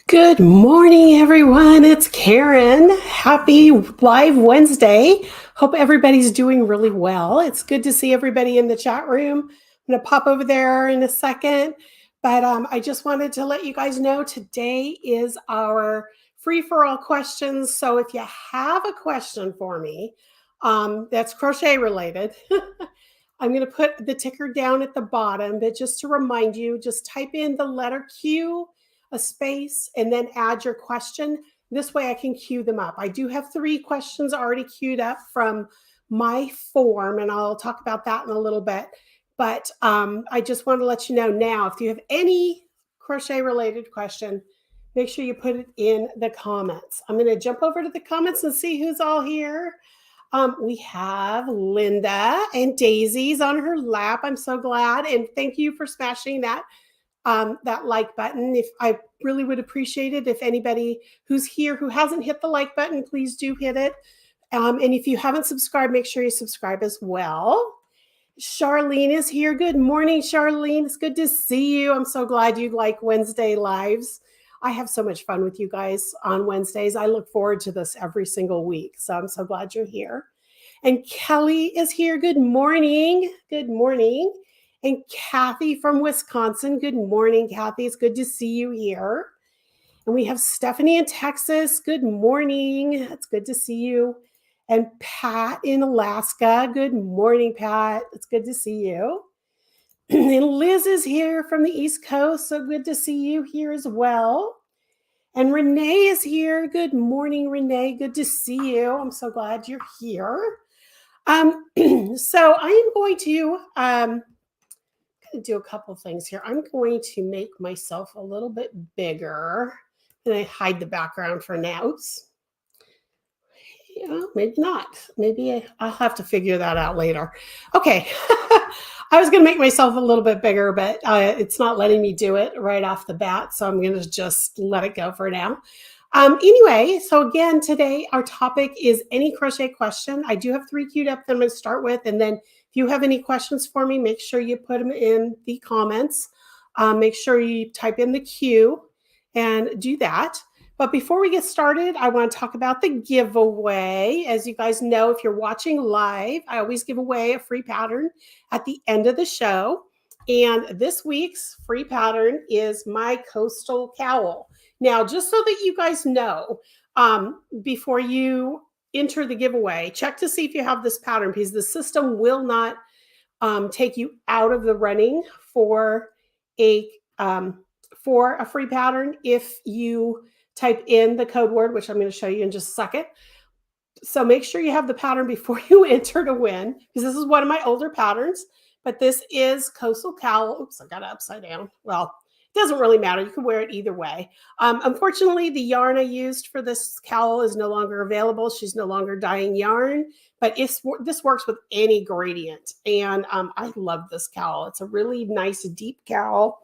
Good morning, everyone. It's Karen. Happy Live Wednesday. Hope everybody's doing really well. It's good to see everybody in the chat room. I'm going to pop over there in a second, but I just wanted to let you guys know today is our free for all questions. So if you have a question for me that's crochet related, I'm going to put the ticker down at the bottom, but just to remind you, just type in the letter Q, a space, and then add your question. This way I can queue them up. I do have 3 questions already queued up from my form, and I'll talk about that in a little bit. But I just want to let you know now, if you have any crochet related question, make sure you put it in the comments. I'm going to jump over to the comments and see who's all here. We have Linda and Daisy's on her lap. I'm so glad. And thank you for smashing that like button. If I really would appreciate it if anybody who's here who hasn't hit the like button, please do hit it. And if you haven't subscribed, make sure you subscribe as well. Charlene is here. Good morning, Charlene. It's good to see you. I'm so glad you like Wednesday lives. I have so much fun with you guys on Wednesdays. I look forward to this every single week. So I'm so glad you're here. And Kelly is here. Good morning. Good morning. And Kathy from Wisconsin. Good morning, Kathy. It's good to see you here. And we have Stephanie in Texas. Good morning. It's good to see you. And Pat in Alaska. Good morning, Pat. It's good to see you. And Liz is here from the East Coast. So good to see you here as well. And Renee is here. Good morning, Renee. Good to see you. I'm so glad you're here. So I am going to do a couple things here. I'm going to make myself a little bit bigger, and I hide the background for now. Oops. Yeah, maybe not. Maybe I'll have to figure that out later. Okay. I was going to make myself a little bit bigger, but it's not letting me do it right off the bat. So I'm going to just let it go for now. Anyway, so again, today our topic is any crochet question. I do have 3 queued up that I'm going to start with. And then if you have any questions for me, make sure you put them in the comments. Make sure you type in the Q and do that. But before we get started, I want to talk about the giveaway. As you guys know, if you're watching live, I always give away a free pattern at the end of the show. And this week's free pattern is my coastal cowl. Now, just so that you guys know, before you enter the giveaway, check to see if you have this pattern, because the system will not take you out of the running for a free pattern if you type in the code word, which I'm going to show you in just a second. So make sure you have the pattern before you enter to win, because this is one of my older patterns. But this is Coastal Cowl. Oops, I got it upside down. Well, it doesn't really matter. You can wear it either way. Unfortunately, the yarn I used for this cowl is no longer available. She's no longer dyeing yarn, but this works with any gradient. And I love this cowl. It's a really nice, deep cowl,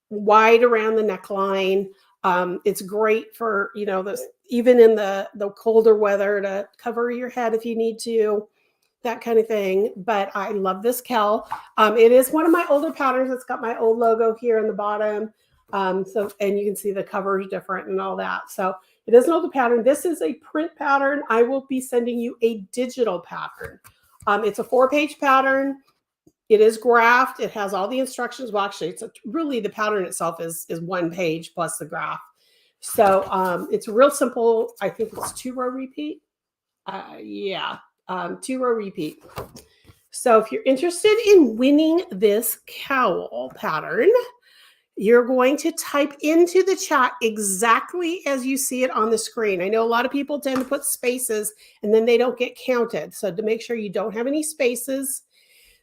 wide around the neckline. It's great for, even in the colder weather, to cover your head if you need to, that kind of thing. But I love this cowl. It is one of my older patterns. It's got my old logo here in the bottom. And you can see the cover is different and all that. So it is an older pattern. This is a print pattern. I will be sending you a digital pattern. It's a 4-page pattern. It is graphed. It has all the instructions. Well, actually, really the pattern itself is 1 page plus the graph. So it's real simple. I think it's 2-row repeat. 2-row repeat. So if you're interested in winning this cowl pattern, you're going to type into the chat exactly as you see it on the screen. I know a lot of people tend to put spaces and then they don't get counted. So to make sure you don't have any spaces,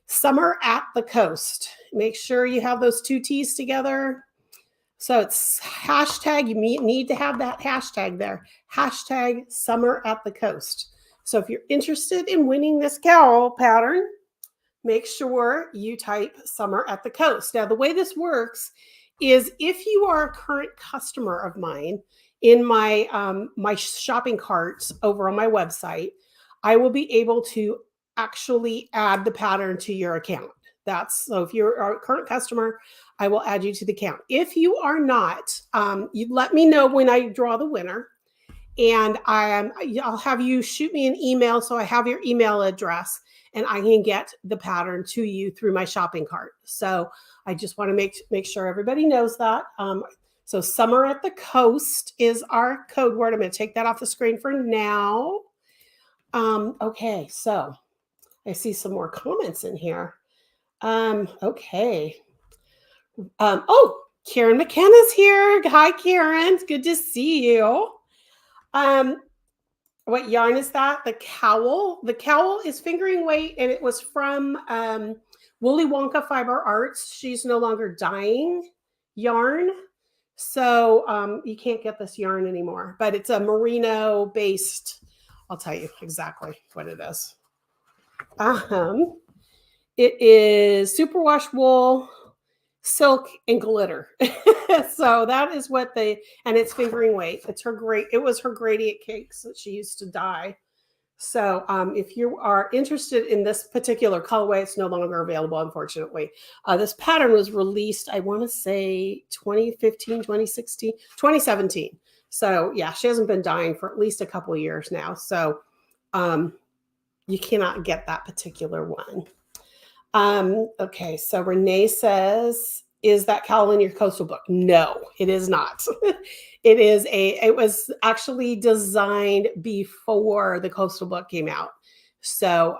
Summer at the Coast. Make sure you have those 2 T's together. So it's hashtag, you need to have that hashtag there. Hashtag Summer at the Coast. So if you're interested in winning this cowl pattern, make sure you type Summer at the Coast. Now, the way this works is if you are a current customer of mine in my, my shopping carts over on my website, I will be able to actually add the pattern to your account. So if you're a current customer, I will add you to the account. If you are not, you let me know when I draw the winner, and I'll have you shoot me an email so I have your email address and I can get the pattern to you through my shopping cart. So I just want to make sure everybody knows that. So summer at the coast is our code word. I'm going to take that off the screen for now. Okay, so I see some more comments in here. Okay. Oh, Karen McKenna's here. Hi, Karen. It's good to see you. What yarn is that? The cowl. The cowl is fingering weight, and it was from Whooley Wonka Fiber Arts. She's no longer dyeing yarn, so you can't get this yarn anymore. But it's a merino based. I'll tell you exactly what it is. It is superwash wool, silk, and glitter. So that is what and it's fingering weight. It was her gradient cakes that she used to dye. So if you are interested in this particular colorway, it's no longer available, unfortunately. This pattern was released, I want to say 2015, 2016, 2017. So yeah, she hasn't been dyeing for at least a couple of years now. So you cannot get that particular one. Okay, so Renee says, is that cowl in your coastal book? No, it is not. It was actually designed before the coastal book came out. So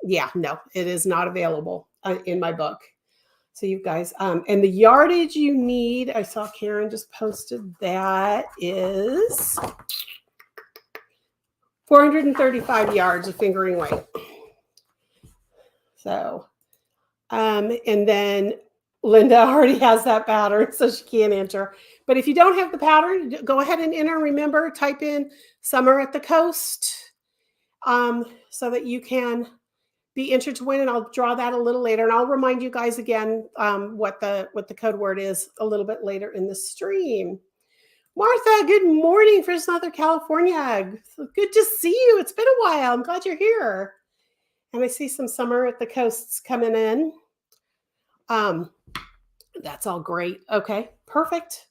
yeah, no, it is not available in my book. So you guys, and the yardage you need, I saw Karen just posted, that is 435 yards of fingering weight. So, and then Linda already has that pattern, so she can't enter. But if you don't have the pattern, go ahead and enter. Remember, type in summer at the coast so that you can be entered to win. And I'll draw that a little later. And I'll remind you guys again what the code word is a little bit later in the stream. Martha, good morning from Southern California. Good to see you. It's been a while. I'm glad you're here. And I see some summer at the coasts coming in. That's all great. Okay, perfect.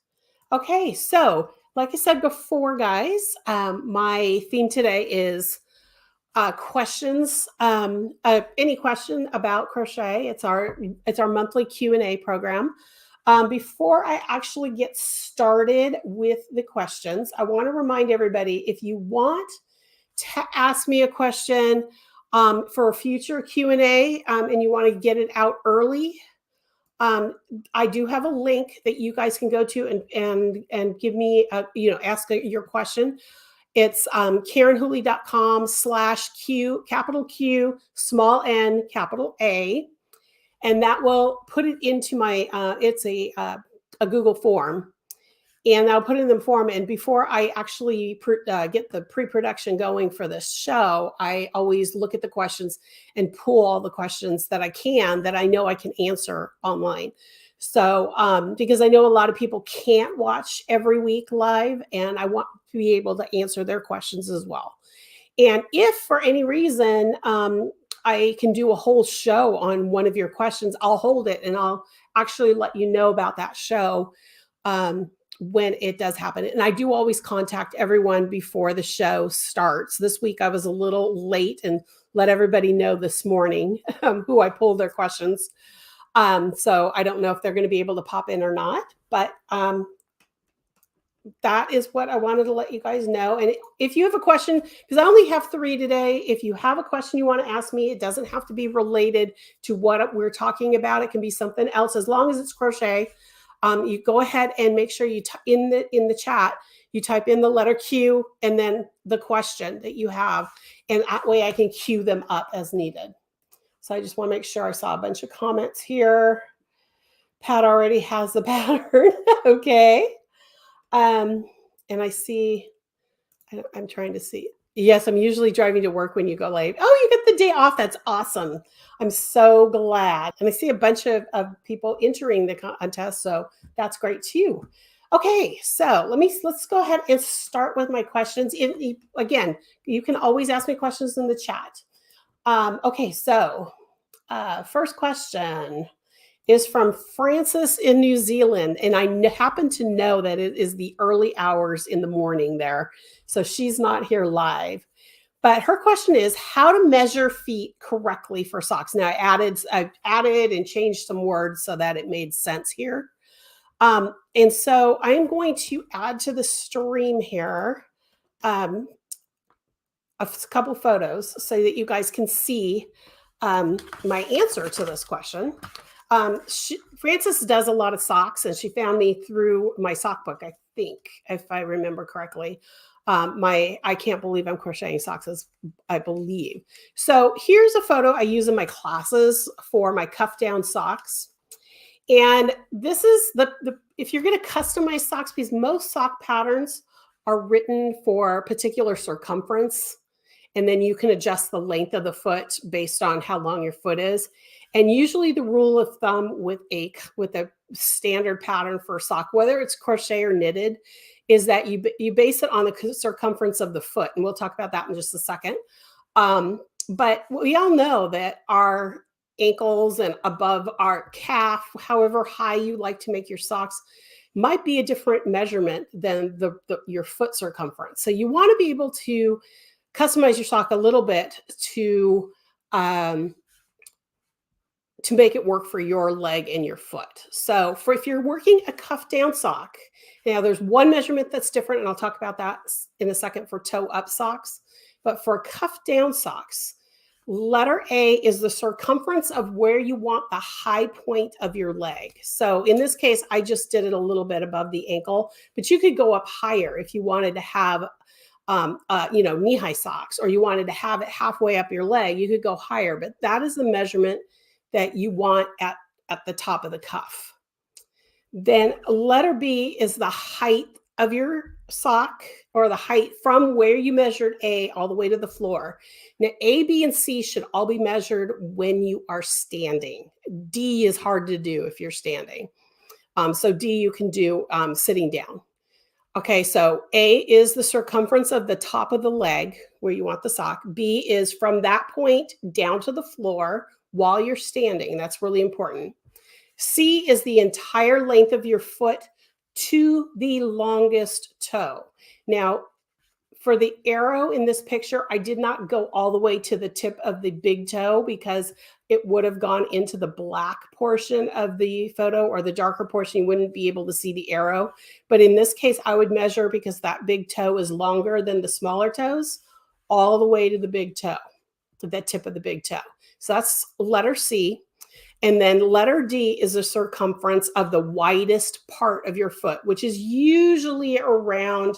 Okay, so like I said before, guys, my theme today is questions. Any question about crochet? It's our monthly Q&A program. Before I actually get started with the questions, I want to remind everybody, if you want to ask me a question for a future Q&A and you want to get it out early, I do have a link that you guys can go to and give me ask your question. It's KarenHooley.com/Q, capital Q, small n, capital A, and that will put it into my it's a Google form. And I'll put it in the form. And before I actually get the pre-production going for this show, I always look at the questions and pull all the questions that I know I can answer online. So because I know a lot of people can't watch every week live, and I want to be able to answer their questions as well. And if for any reason I can do a whole show on one of your questions, I'll hold it and I'll actually let you know about that show when it does happen. And I do always contact everyone before the show starts. This week I was a little late and let everybody know this morning who I pulled their questions. So I don't know if they're going to be able to pop in or not, but that is what I wanted to let you guys know. And if you have a question, because I only have 3 today, if you have a question you want to ask me, it doesn't have to be related to what we're talking about. It can be something else, as long as it's crochet. You go ahead and make sure you in the chat, you type in the letter Q and then the question that you have, and that way I can queue them up as needed. So I just want to make sure. I saw a bunch of comments here. Pat already has the pattern. Okay. And I see, I'm trying to see. Yes, I'm usually driving to work when you go late. Oh, you get the day off. That's awesome. I'm so glad. And I see a bunch of people entering the contest, so that's great too. Okay, so let's go ahead and start with my questions. Again, you can always ask me questions in the chat. Okay, so First question is from Frances in New Zealand, and I happen to know that it is the early hours in the morning there, so she's not here live. But her question is how to measure feet correctly for socks. Now I added and changed some words so that it made sense here. And so I am going to add to the stream here um, a couple photos so that you guys can see my answer to this question. Frances does a lot of socks, and she found me through my sock book, I think, if I remember correctly. I can't believe I'm crocheting socks, as I believe. So here's a photo I use in my classes for my cuff down socks. And this is if you're going to customize socks, because most sock patterns are written for particular circumference, and then you can adjust the length of the foot based on how long your foot is. And usually the rule of thumb with a standard pattern for a sock, whether it's crochet or knitted, is that you base it on the circumference of the foot. And we'll talk about that in just a second. But we all know that our ankles and above our calf, however high you like to make your socks, might be a different measurement than your foot circumference. So you want to be able to customize your sock a little bit to make it work for your leg and your foot. So if you're working a cuff down sock, now there's one measurement that's different, and I'll talk about that in a second for toe up socks. But for cuff down socks, letter A is the circumference of where you want the high point of your leg. So in this case, I just did it a little bit above the ankle, but you could go up higher if you wanted to have knee-high socks, or you wanted to have it halfway up your leg. You could go higher, but that is the measurement that you want at the top of the cuff. Then letter B is the height of your sock, or the height from where you measured A all the way to the floor. Now, A, B, and C should all be measured when you are standing. D is hard to do if you're standing. So D you can do sitting down. Okay, so A is the circumference of the top of the leg where you want the sock. B is from that point down to the floor while you're standing. That's really important. C is the entire length of your foot to the longest toe. Now, for the arrow in this picture, I did not go all the way to the tip of the big toe because it would have gone into the black portion of the photo, or the darker portion. You wouldn't be able to see the arrow. But in this case, I would measure, because that big toe is longer than the smaller toes, all the way to the big toe, to the tip of the big toe. So that's letter C. And then letter D is the circumference of the widest part of your foot, which is usually around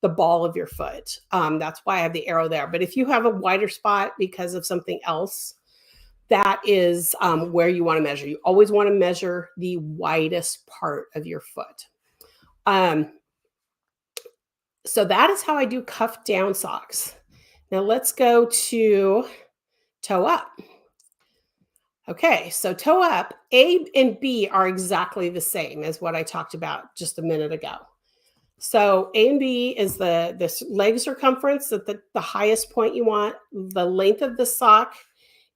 the ball of your foot. That's why I have the arrow there. But if you have a wider spot because of something else, that is where you want to measure. You always want to measure the widest part of your foot. So that is how I do cuff down socks. Now let's go to toe up. Okay, so toe up, A and B are exactly the same as what I talked about just a minute ago. So A and B is the leg circumference at the highest point you want. The length of the sock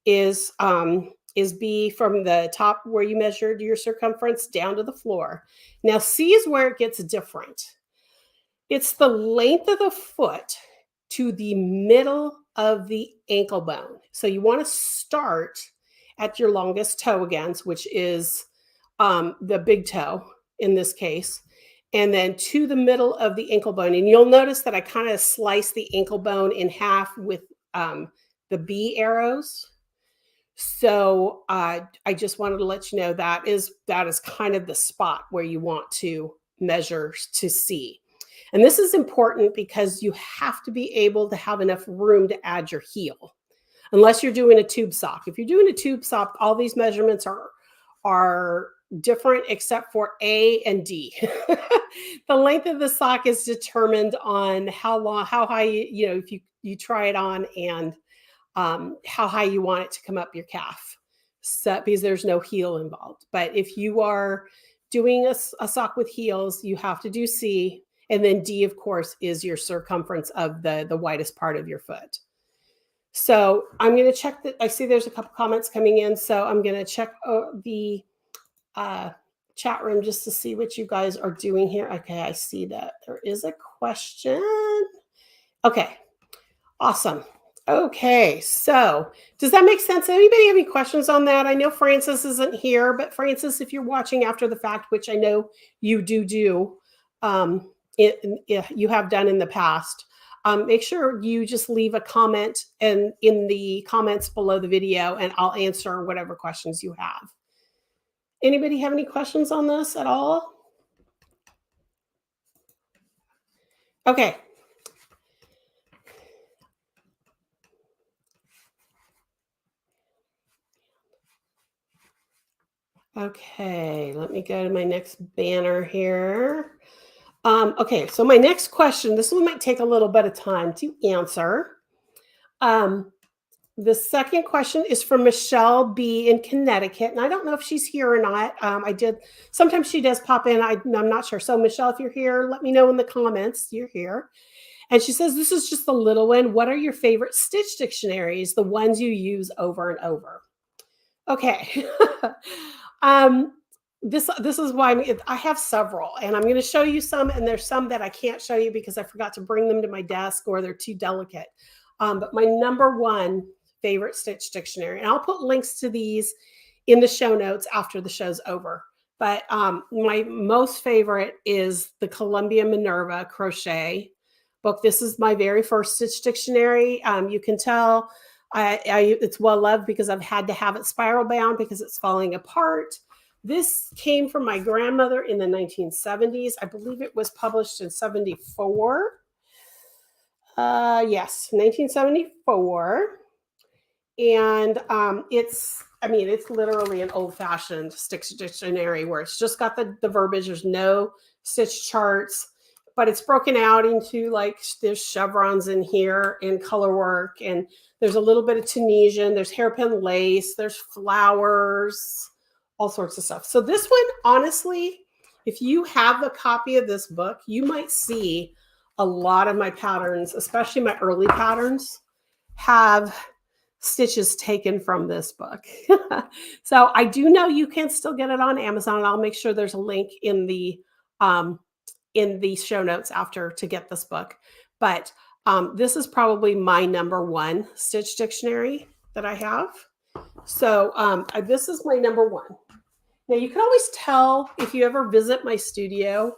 is B from the top where you measured your circumference down to the floor. Now C is where it gets different. It's the length of the foot to the middle of the ankle bone. So you want to start at your longest toe again, which is the big toe in this case, and then to the middle of the ankle bone. And you'll notice that I kind of slice the ankle bone in half with the B arrows. So I just wanted to let you know that is kind of the spot where you want to measure to see. And this is important because you have to be able to have enough room to add your heel, unless you're doing a tube sock. If you're doing a tube sock, all these measurements are different except for A and D. The length of the sock is determined on how high, if you try it on, and how high you want it to come up your calf. So, because there's no heel involved. But if you are doing a sock with heels, you have to do C. And then D, of course, is your circumference of the widest part of your foot. So I'm going to check that. I see there's a couple comments coming in. So I'm going to check the chat room just to see what you guys are doing here. Okay, I see that there is a question. Okay, awesome. Okay, so does that make sense? Anybody have any questions on that? I know Francis isn't here, but Francis, if you're watching after the fact, which I know you do, you have done in the past, make sure you just leave a comment and in the comments below the video, and I'll answer whatever questions you have. Anybody have any questions on this at all? Okay. Okay, let me go to my next banner here. Okay, so my next question, this one might take a little bit of time to answer. The second question is from Michelle B in Connecticut, and I don't know if she's here or not. Sometimes she does pop in. I'm not sure. So Michelle, if you're here, let me know in the comments you're here. And she says, this is just a little one. What are your favorite stitch dictionaries, the ones you use over and over? Okay. This is why I have several, and I'm going to show you some, and there's some that I can't show you because I forgot to bring them to my desk or they're too delicate. But my number one favorite stitch dictionary, and I'll put links to these in the show notes after the show's over. But my most favorite is the Columbia Minerva Crochet book. This is my very first stitch dictionary. You can tell it's well loved because I've had to have it spiral bound because it's falling apart. This came from my grandmother in the 1970s. I believe it was published in 74. Yes, 1974. And it's literally an old-fashioned stitch dictionary where it's just got the verbiage. There's no stitch charts, but it's broken out into, like, there's chevrons in here and color work, and there's a little bit of Tunisian, there's hairpin lace, there's flowers, all sorts of stuff. So this one, honestly, if you have a copy of this book, you might see a lot of my patterns, especially my early patterns, have stitches taken from this book. So I do know you can still get it on Amazon. I'll make sure there's a link in the show notes after to get this book. But this is probably my number one stitch dictionary that I have. So this is my number one. Now you can always tell if you ever visit my studio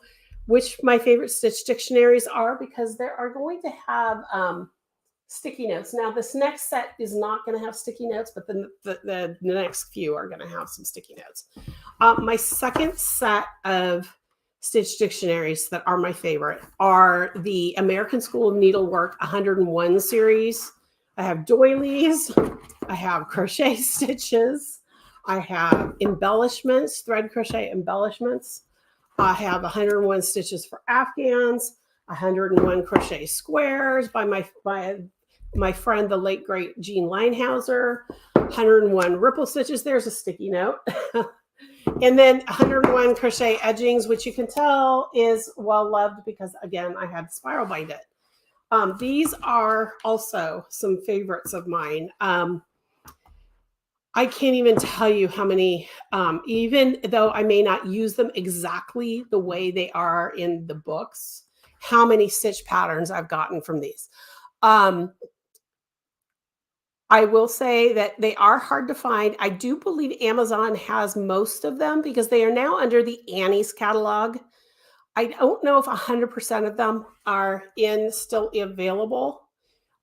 which my favorite stitch dictionaries are, because they are going to have sticky notes. Now this next set is not going to have sticky notes, but then the next few are going to have some sticky notes. My second set of stitch dictionaries that are my favorite are the American School of Needlework 101 series. I have doilies, I have crochet stitches, I have embellishments, thread crochet embellishments. I have 101 stitches for Afghans, 101 crochet squares by my friend, the late great Jean Linehauser, 101 ripple stitches. There's a sticky note. And then 101 crochet edgings, which you can tell is well loved because, again, I had to spiral bind it. These are also some favorites of mine. I can't even tell you how many, even though I may not use them exactly the way they are in the books, how many stitch patterns I've gotten from these. I will say that they are hard to find. I do believe Amazon has most of them because they are now under the Annie's catalog. I don't know if 100% of them are still available.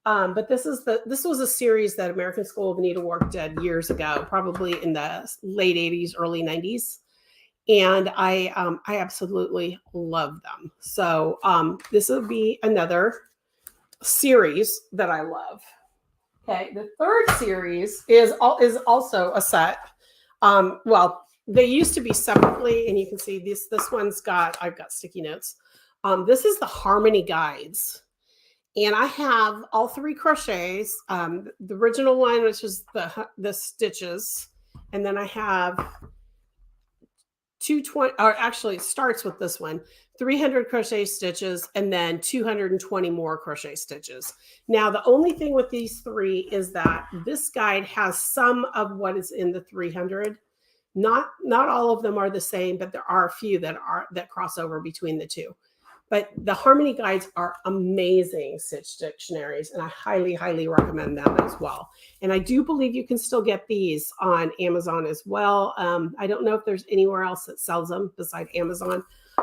But this was a series that American School of Needlework did years ago, probably in the late 80s, early 90s. And I absolutely love them. So this will be another series that I love. Okay, the third series is also a set. Well, they used to be separately, and you can see this one's I've got sticky notes. This is the Harmony Guides. And I have all three crochets, the original one, which is the stitches. And then I have 220, or actually it starts with this one, 300 crochet stitches and then 220 more crochet stitches. Now, the only thing with these three is that this guide has some of what is in the 300. Not all of them are the same, but there are a few that cross over between the two. But the Harmony guides are amazing stitch dictionaries, and I highly, highly recommend them as well. And I do believe you can still get these on Amazon as well. I don't know if there's anywhere else that sells them besides Amazon.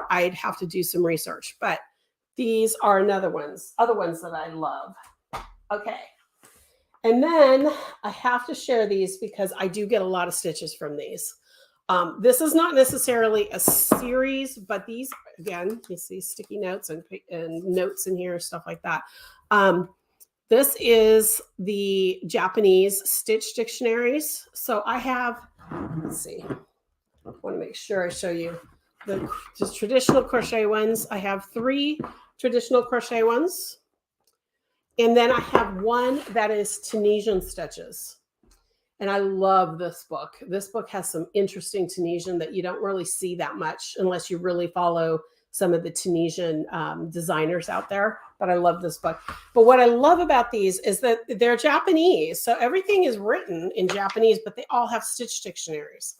I'd have to do some research, but these are other ones that I love. Okay. And then I have to share these because I do get a lot of stitches from these. This is not necessarily a series, but these, again, you see sticky notes and notes in here, stuff like that. This is the Japanese stitch dictionaries. So I have, let's see, I want to make sure I show you the just traditional crochet ones. I have 3 traditional crochet ones. And then I have one that is Tunisian stitches. And I love this book. This book has some interesting Tunisian that you don't really see that much unless you really follow some of the Tunisian designers out there. But I love this book. But what I love about these is that they're Japanese. So everything is written in Japanese, but they all have stitch dictionaries.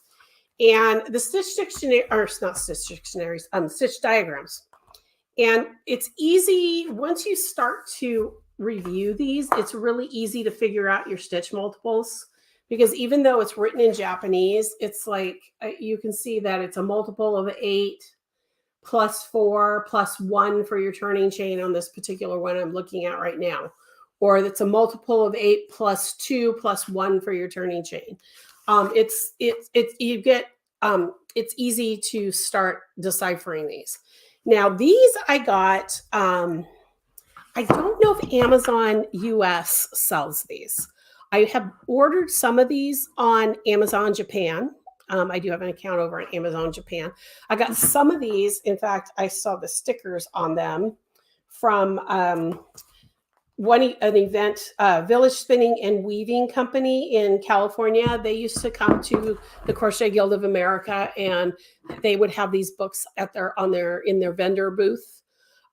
And the stitch dictionary, or not stitch dictionaries, stitch diagrams. And it's easy, once you start to review these, it's really easy to figure out your stitch multiples. Because even though it's written in Japanese, it's like you can see that it's a multiple of 8 plus 4 plus 1 for your turning chain on this particular one I'm looking at right now. Or it's a multiple of 8 plus 2 plus 1 for your turning chain. It's easy to start deciphering these. Now, these I got, I don't know if Amazon US sells these. I have ordered some of these on Amazon Japan. I do have an account over at Amazon Japan. I got some of these. In fact, I saw the stickers on them from an event, Village Spinning and Weaving Company in California. They used to come to the Crochet Guild of America, and they would have these books in their vendor booth.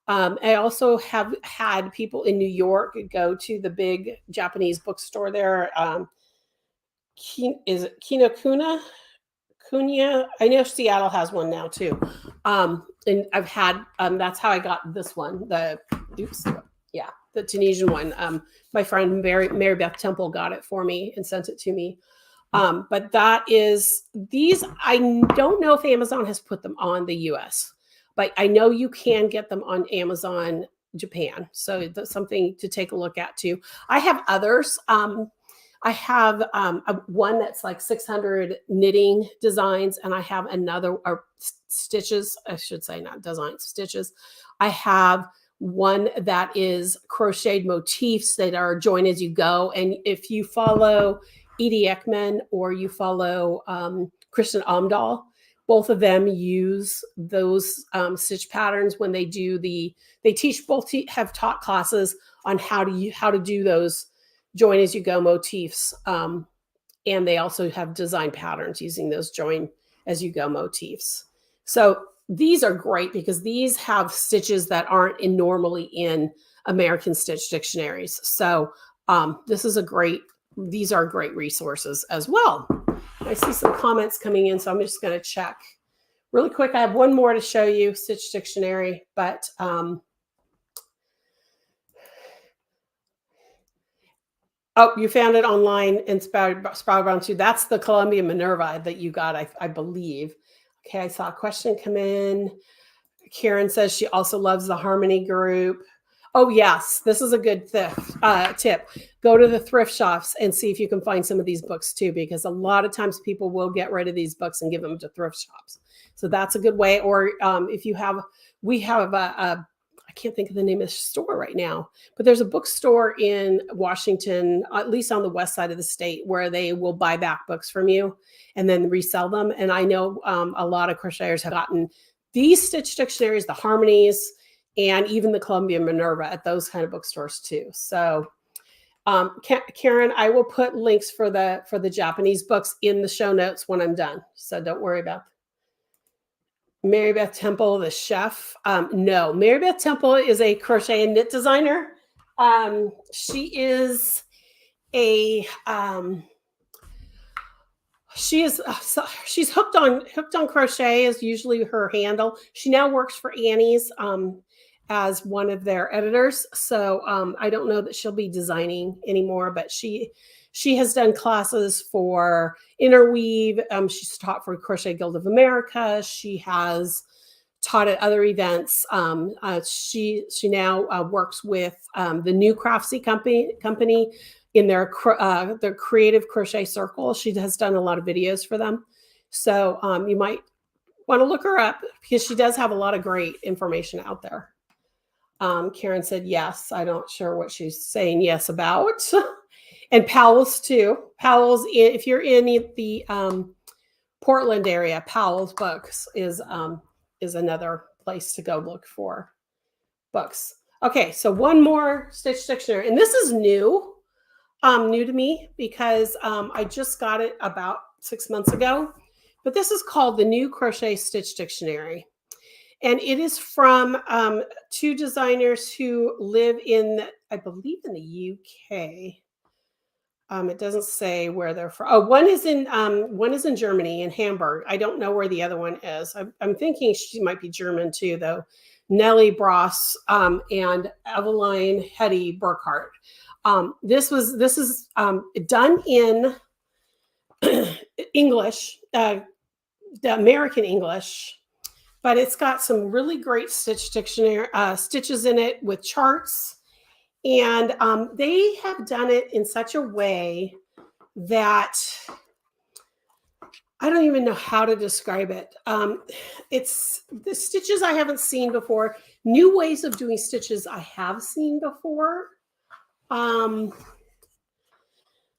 I also have had people in New York go to the big Japanese bookstore there. Is it Kinokuna? Kunya? I know Seattle has one now too. And I've had, that's how I got this one. The Tunisian one. My friend Mary Beth Temple got it for me and sent it to me. But these, I don't know if Amazon has put them on the US. But I know you can get them on Amazon Japan. So that's something to take a look at too. I have others. I have one that's like 600 knitting designs, and I have another, or stitches, I should say, not designs, stitches. I have one that is crocheted motifs that are join as you go. And if you follow Edie Ekman or you follow Kristen Omdahl, both of them use those stitch patterns when they do have taught classes on how to do those join as you go motifs. And they also have design patterns using those join as you go motifs. So these are great because these have stitches that aren't normally in American Stitch dictionaries. So these are great resources as well. I see some comments coming in, so I'm just going to check really quick. I have one more to show you, Stitch Dictionary, but oh, you found it online in Sprouted Brown too. That's the Columbia Minerva that you got, I believe. Okay, I saw a question come in. Karen says she also loves the Harmony group. Oh, yes, this is a good tip. Go to the thrift shops and see if you can find some of these books too, because a lot of times people will get rid of these books and give them to thrift shops. So that's a good way. Or if you have, we have I can't think of the name of the store right now, but there's a bookstore in Washington, at least on the west side of the state, where they will buy back books from you and then resell them. And I know a lot of crocheters have gotten these stitch dictionaries, the Harmonies, and even the Columbia Minerva at those kind of bookstores too. So Karen, I will put links for the Japanese books in the show notes when I'm done. So don't worry about that. Mary Beth Temple, the chef. No, Mary Beth Temple is a crochet and knit designer. She is a she's hooked on crochet is usually her handle. She now works for Annie's as one of their editors. So I don't know that she'll be designing anymore, but she has done classes for interweave. She's taught for Crochet Guild of America. She has taught at other events. She now works with the New Craftsy company in their creative crochet circle. She has done a lot of videos for them. So you might want to look her up because she does have a lot of great information out there. Karen said, yes. I'm not sure what she's saying yes about. And Powell's too. Powell's, if you're in the Portland area, Powell's Books is another place to go look for books. Okay, so one more Stitch Dictionary. And this is new to me because I just got it about 6 months ago. But this is called the New Crochet Stitch Dictionary. And it is from two designers who live in, I believe, in the UK. It doesn't say where they're from. Oh, one is in Germany, in Hamburg. I don't know where the other one is. I'm thinking she might be German too, though. Nellie Bross and Eveline Hetty Burkhardt. This is done in English, the American English, but it's got some really great Stitch Dictionary stitches in it with charts. And they have done it in such a way that I don't even know how to describe it. It's the stitches I haven't seen before, new ways of doing stitches I have seen before.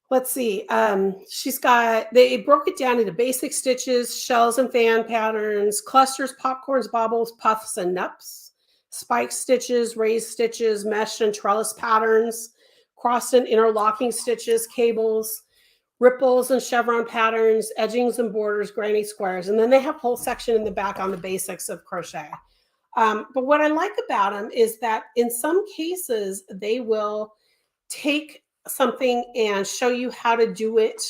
Let's see. They broke it down into basic stitches, shells and fan patterns, clusters, popcorns, bobbles, puffs, and nups. Spike stitches, raised stitches, mesh and trellis patterns, crossed and interlocking stitches, cables, ripples and chevron patterns, edgings and borders, granny squares. And then they have a whole section in the back on the basics of crochet. But what I like about them is that in some cases, they will take something and show you how to do it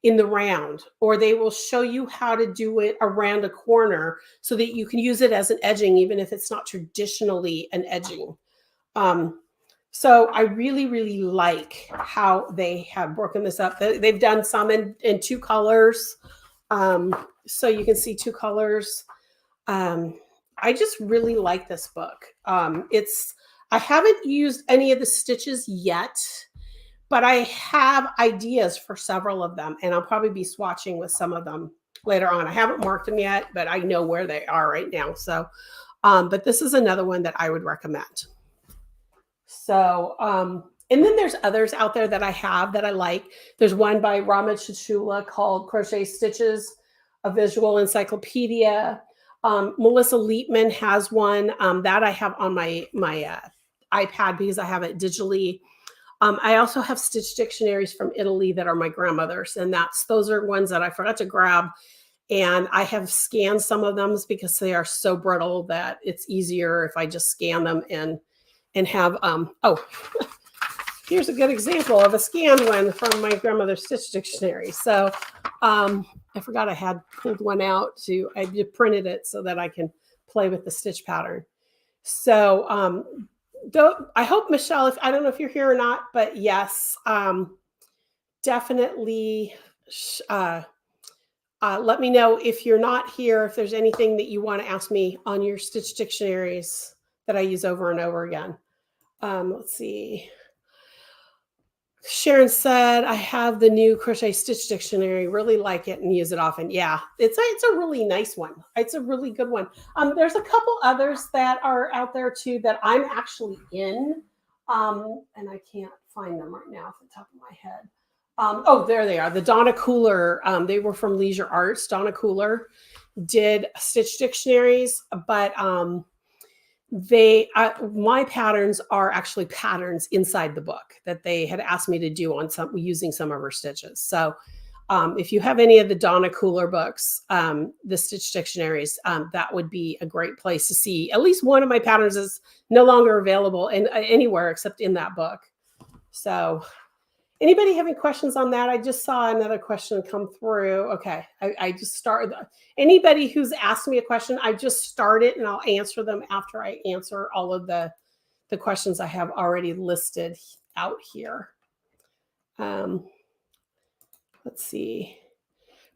in the round, or they will show you how to do it around a corner so that you can use it as an edging, even if it's not traditionally an edging. So I really, really like how they have broken this up. They've done some in two colors. So you can see two colors. I just really like this book. I haven't used any of the stitches yet, but I have ideas for several of them, and I'll probably be swatching with some of them later on. I haven't marked them yet, but I know where they are right now. So, but this is another one that I would recommend. So, and then there's others out there that I have that I like. There's one by Rama Chichula called Crochet Stitches, a visual encyclopedia. Melissa Leitman has one that I have on my iPad because I have it digitally. I also have Stitch Dictionaries from Italy that are my grandmother's, and those are ones that I forgot to grab. And I have scanned some of them because they are so brittle that it's easier if I just scan them and have, oh, here's a good example of a scanned one from my grandmother's Stitch Dictionary. So I forgot I had pulled one out I just printed it so that I can play with the stitch pattern. So I hope, Michelle, I don't know if you're here or not, but yes, definitely let me know if you're not here, if there's anything that you want to ask me on your Stitch Dictionaries that I use over and over again. Let's see. Sharon said, I have the new Crochet Stitch Dictionary, really like it and use it often. Yeah, it's a really nice one. It's a really good one. There's a couple others that are out there too that I'm actually in, and I can't find them right now off the top of my head. Oh, there they are. The Donna Cooler, they were from Leisure Arts. Donna Cooler did Stitch Dictionaries, but my patterns are actually patterns inside the book that they had asked me to do on using some of her stitches. So If you have any of the Donna Cooler books, the Stitch Dictionaries, that would be a great place to see. At least one of my patterns is no longer available anywhere except in that book. So anybody having questions on that? I just saw another question come through. Okay, I just started. Anybody who's asked me a question, I just started and I'll answer them after I answer all of the questions I have already listed out here. Let's see.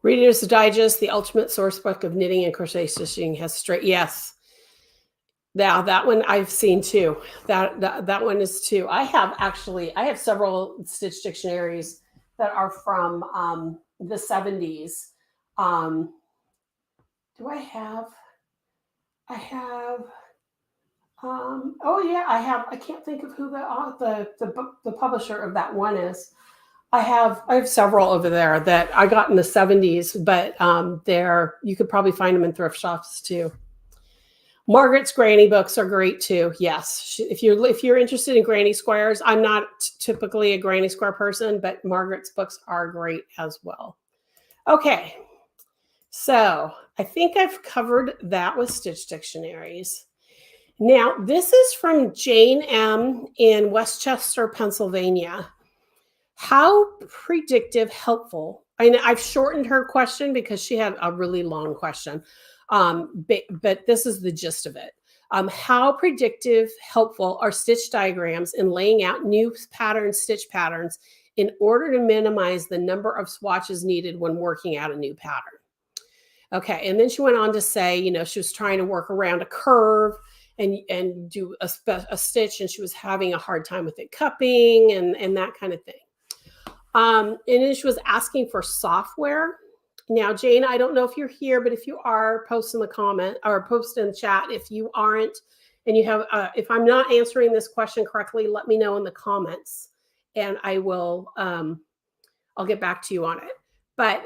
Reader's Digest, the ultimate source book of knitting and crochet stitching, has straight. Yes. Now that one I've seen too. That one is too. I have several stitch dictionaries that are from the 70s. Do I have? I have. Oh yeah, I have. I can't think of who the publisher of that one is. I have several over there that I got in the 70s, but you could probably find them in thrift shops too. Margaret's granny books are great too. Yes, if you're interested in granny squares, I'm not typically a granny square person, but Margaret's books are great as well. Okay, so I think I've covered that with Stitch Dictionaries. Now this is from Jane M. in Westchester, Pennsylvania. How predictive, helpful. I've shortened her question because she had a really long question, but this is the gist of it. How predictive, helpful are stitch diagrams in laying out new stitch patterns in order to minimize the number of swatches needed when working out a new pattern? Okay, and then she went on to say, she was trying to work around a curve and do a stitch, and she was having a hard time with it cupping and that kind of thing. And then she was asking for software. Now, Jane, I don't know if you're here, but if you are, post in the comment or post in the chat. If you aren't, and you have, if I'm not answering this question correctly, let me know in the comments, and I will, I'll get back to you on it. But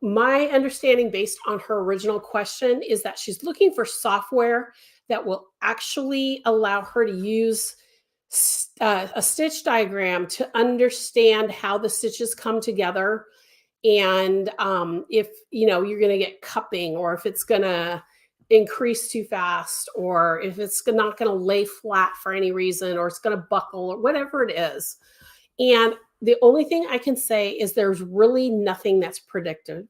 my understanding based on her original question is that she's looking for software that will actually allow her to use a stitch diagram to understand how the stitches come together, and if you're going to get cupping, or if it's going to increase too fast, or if it's not going to lay flat for any reason, or it's going to buckle, or whatever it is. And the only thing I can say is there's really nothing that's predictive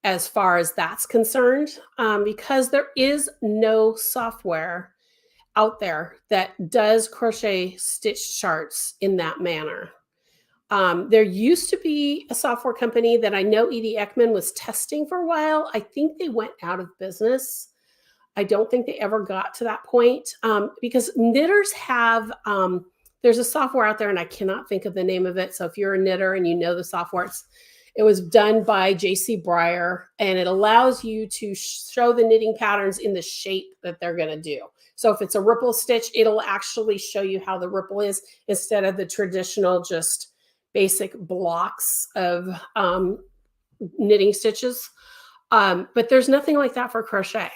as far as that's concerned, because there is no software out there that does crochet stitch charts in that manner. There used to be a software company that I know Edie Ekman was testing for a while. I think they went out of business. I don't think they ever got to that point, because knitters have, there's a software out there and I cannot think of the name of it. So if you're a knitter and you know the software, it was done by JC Breyer, and it allows you to show the knitting patterns in the shape that they're going to do. So if it's a ripple stitch, it'll actually show you how the ripple is instead of the traditional just basic blocks of knitting stitches. But there's nothing like that for crochet.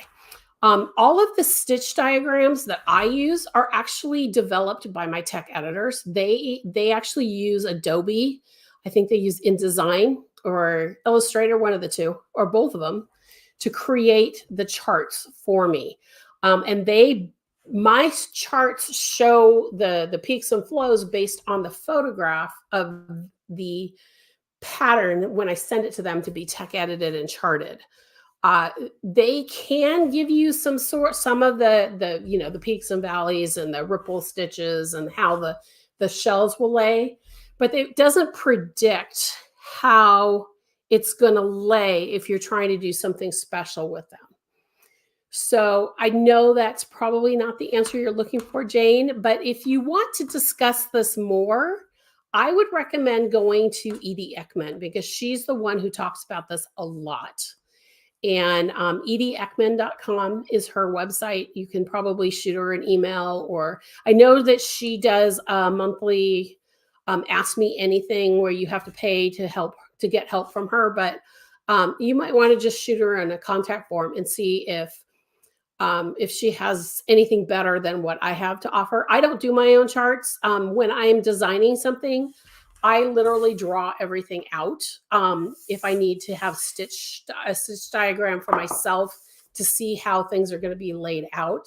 All of the stitch diagrams that I use are actually developed by my tech editors. They actually use Adobe. I think they use InDesign or Illustrator, one of the two, or both of them, to create the charts for me. And my charts show the peaks and flows based on the photograph of the pattern when I send it to them to be tech edited and charted. They can give you some of the peaks and valleys and the ripple stitches and how the shells will lay, but it doesn't predict how it's going to lay if you're trying to do something special with them. So I know that's probably not the answer you're looking for, Jane, but if you want to discuss this more, I would recommend going to Edie Ekman, because she's the one who talks about this a lot. And edieekman.com is her website. You can probably shoot her an email, or I know that she does a monthly Ask Me Anything where you have to pay to get help from her. But you might want to just shoot her in a contact form and see if she has anything better than what I have to offer. I don't do my own charts. When I am designing something, I literally draw everything out. If I need to have a stitch diagram for myself to see how things are going to be laid out,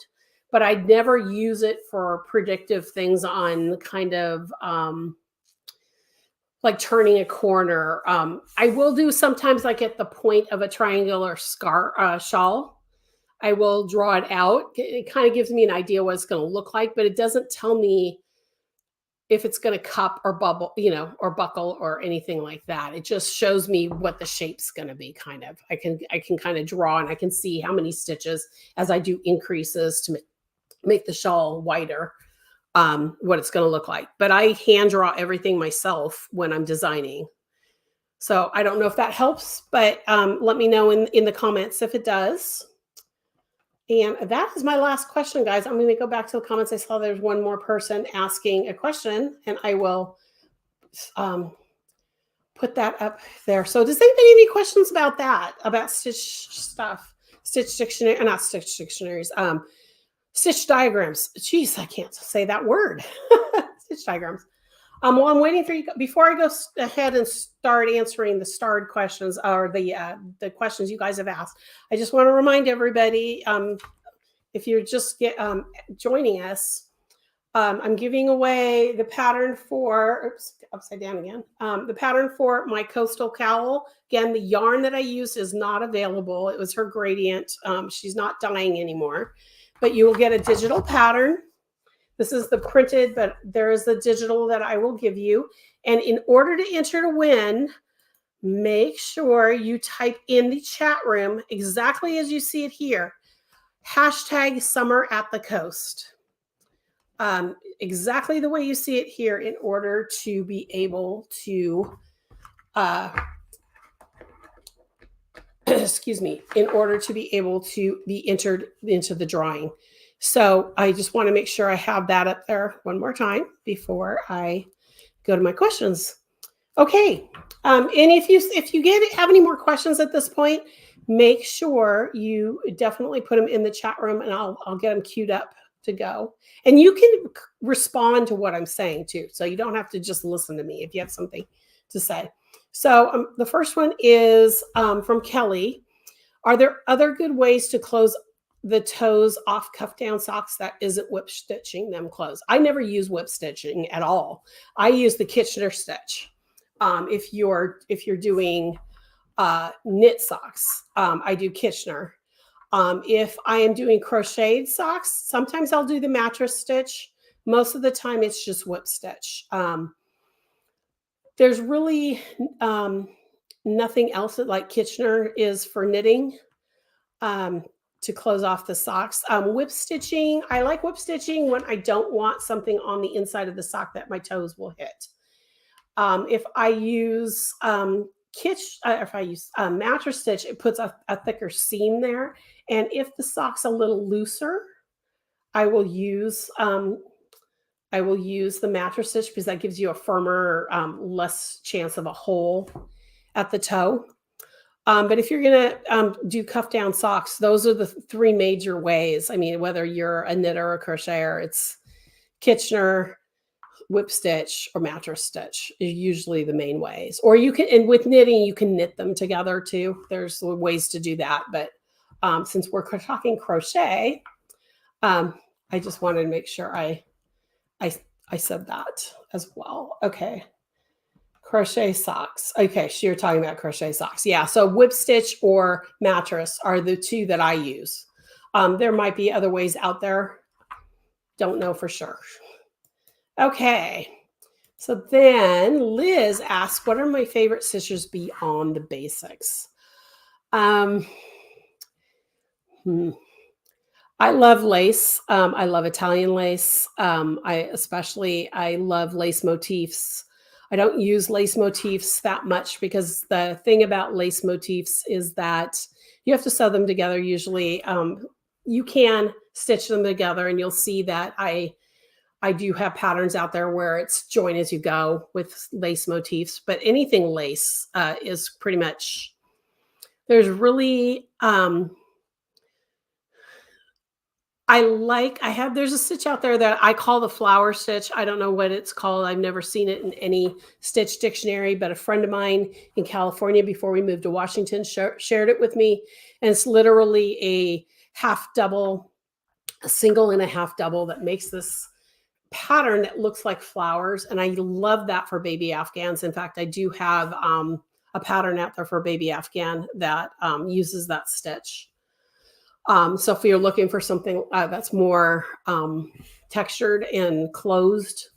but I never use it for predictive things on kind of like turning a corner. I will do sometimes like at the point of a triangular shawl. I will draw it out. It kind of gives me an idea what it's going to look like, but it doesn't tell me if it's going to cup or bubble, or buckle or anything like that. It just shows me what the shape's going to be. Kind of, I can kind of draw, and I can see how many stitches as I do increases to make the shawl wider, what it's going to look like. But I hand draw everything myself when I'm designing. So I don't know if that helps, but let me know in the comments if it does. And that is my last question, guys. I'm going to go back to the comments. I saw there's one more person asking a question, and I will put that up there. So does anybody have any questions about that, about stitch stuff? Stitch dictionary, not stitch dictionaries, stitch diagrams. Jeez, I can't say that word. Stitch diagrams. Well, I'm waiting for you before I go ahead and start answering the starred questions or the questions you guys have asked. I just want to remind everybody, if you're just joining us, I'm giving away the pattern for, oops, upside down again, the pattern for my coastal cowl. Again, the yarn that I used is not available. It was her gradient. She's not dyeing anymore, but you will get a digital pattern. This is the printed, but there is the digital that I will give you. And in order to enter to win, make sure you type in the chat room exactly as you see it here. Hashtag summer at the coast. Exactly the way you see it here in order to be able to, excuse me, in order to be able to be entered into the drawing. So I just want to make sure I have that up there one more time before I go to my questions. Okay. And if you have any more questions at this point, make sure you definitely put them in the chat room, and I'll get them queued up to go. And you can respond to what I'm saying too. So you don't have to just listen to me if you have something to say. So the first one is from Kelly. Are there other good ways to close the toes off cuff down socks that isn't whip stitching them closed? I never use whip stitching at all. I use the Kitchener stitch. If you're doing knit socks, I do Kitchener. If I am doing crocheted socks, sometimes I'll do the mattress stitch. Most of the time it's just whip stitch. There's really nothing else that like Kitchener is for knitting to close off the socks. Whip stitching, I like whip stitching when I don't want something on the inside of the sock that my toes will hit. If I use mattress stitch, it puts a thicker seam there. And if the sock's a little looser, I will use the mattress stitch because that gives you a firmer, less chance of a hole at the toe. But if you're going to do cuff down socks, those are the three major ways. I mean, whether you're a knitter or a crocheter, it's Kitchener, whip stitch, or mattress stitch is usually the main ways. Or you can, and with knitting, you can knit them together too. There's ways to do that. But since we're talking crochet, I just wanted to make sure I said that as well. Okay. Crochet socks. Okay, so you're talking about crochet socks. Yeah, so whip stitch or mattress are the two that I use. There might be other ways out there. Don't know for sure. Okay, so then Liz asked, what are my favorite stitches beyond the basics? I love lace. I love Italian lace. I love lace motifs. I don't use lace motifs that much because the thing about lace motifs is that you have to sew them together usually. You can stitch them together, and you'll see that I do have patterns out there where it's join as you go with lace motifs, but anything lace is pretty much, there's really, I there's a stitch out there that I call the flower stitch. I don't know what it's called. I've never seen it in any stitch dictionary, but a friend of mine in California before we moved to Washington shared it with me. And it's literally a half double, a single and a half double that makes this pattern that looks like flowers. And I love that for baby Afghans. In fact, I do have a pattern out there for baby Afghan that uses that stitch. So if you're looking for something that's more textured and closed,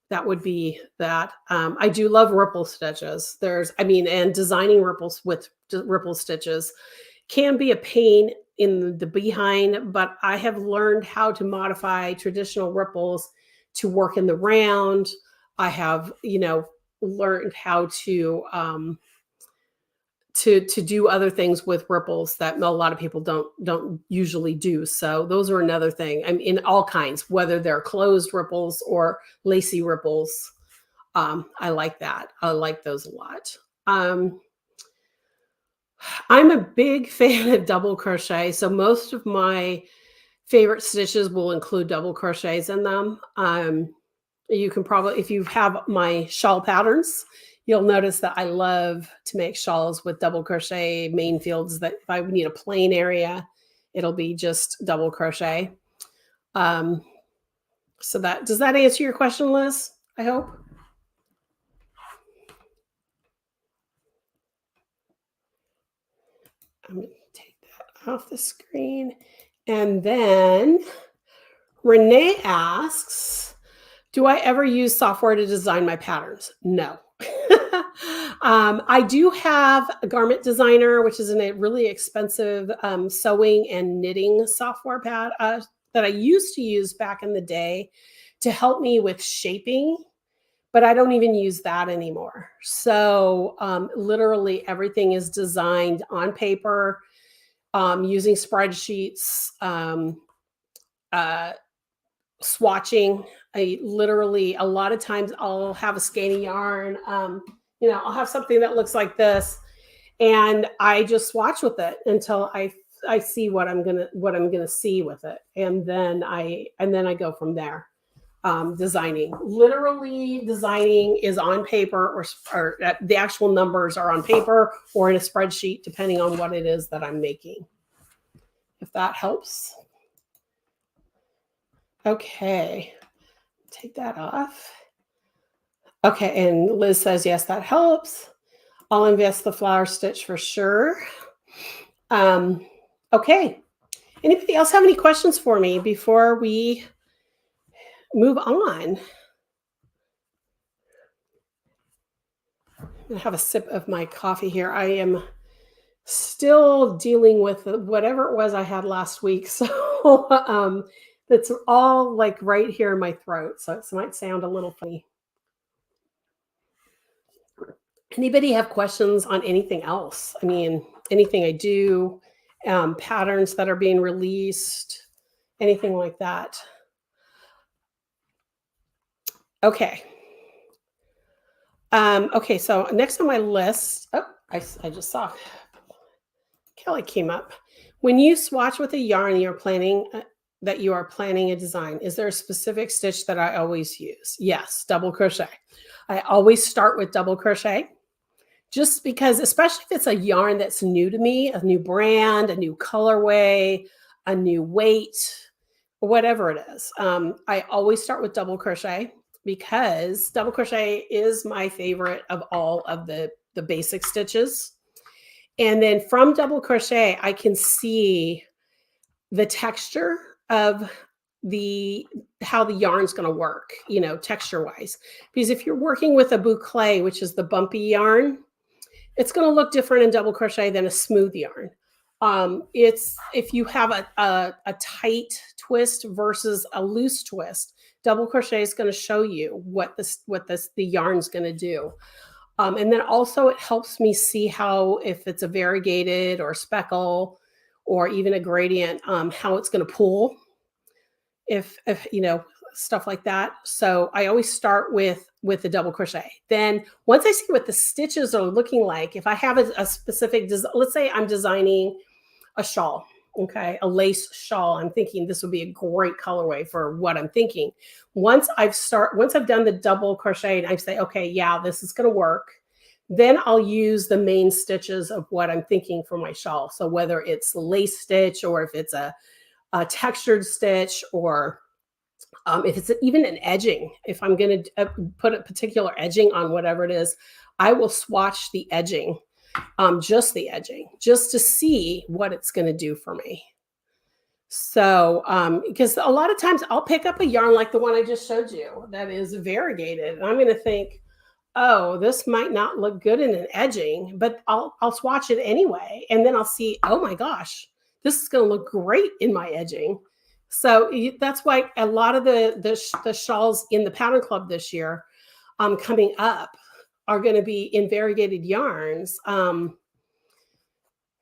that would be that. I do love ripple stitches. And designing ripples with ripple stitches can be a pain in the behind, but I have learned how to modify traditional ripples to work in the round. I have, learned how to do other things with ripples that a lot of people don't usually do. So those are another thing. I'm in all kinds, whether they're closed ripples or lacy ripples. I like that. I like those a lot. I'm a big fan of double crochet. So most of my favorite stitches will include double crochets in them. You can probably, if you have my shawl patterns, you'll notice that I love to make shawls with double crochet main fields. That if I need a plain area, it'll be just double crochet. So does that answer your question, Liz? I hope. I'm going to take that off the screen. And then Renee asks, do I ever use software to design my patterns? No. I do have a garment designer, which is a really expensive sewing and knitting software that I used to use back in the day to help me with shaping, but I don't even use that anymore. So literally everything is designed on paper using spreadsheets, swatching. A lot of times I'll have a skein yarn. I'll have something that looks like this, and I just swatch with it until I see what I'm gonna see with it, and then I go from there. Designing is on paper, or the actual numbers are on paper or in a spreadsheet, depending on what it is that I'm making. If that helps. Okay, take that off. Okay, and Liz says, yes, that helps. I'll invest the flower stitch for sure. Okay, anybody else have any questions for me before we move on? I'm gonna have a sip of my coffee here. I am still dealing with whatever it was I had last week. So that's all like right here in my throat. So it might sound a little funny. Anybody have questions on anything else? I mean, anything I do, patterns that are being released, anything like that. Okay. Okay, so next on my list, I just saw Kelly came up. When you swatch with a yarn you're planning, that you are planning a design, is there a specific stitch that I always use? Yes, double crochet. I always start with double crochet, just because, especially if it's a yarn that's new to me, a new brand, a new colorway, a new weight, whatever it is. I always start with double crochet because double crochet is my favorite of all of the basic stitches. And then from double crochet, I can see the texture of how the yarn's going to work, texture wise. Because if you're working with a boucle, which is the bumpy yarn, it's going to look different in double crochet than a smooth yarn. If you have a tight twist versus a loose twist, double crochet is going to show you what the yarn's going to do. And then also it helps me see if it's a variegated or speckle or even a gradient, how it's going to pull, if stuff like that. So I always start with the double crochet. Then once I see what the stitches are looking like, if I have a specific, let's say I'm designing a shawl, Okay, a lace shawl. I'm thinking this would be a great colorway for what I'm thinking. Once I've done the double crochet and I say, okay, yeah, this is going to work, then I'll use the main stitches of what I'm thinking for my shawl. So whether it's lace stitch or if it's a textured stitch or if it's even an edging, if I'm going to put a particular edging on whatever it is, I will swatch the edging, just the edging, just to see what it's going to do for me. So, because a lot of times I'll pick up a yarn like the one I just showed you that is variegated, and I'm going to think, oh, this might not look good in an edging, but I'll swatch it anyway, and then I'll see, oh my gosh, this is going to look great in my edging. So that's why a lot of the shawls in the Pattern Club this year, coming up, are going to be in variegated yarns.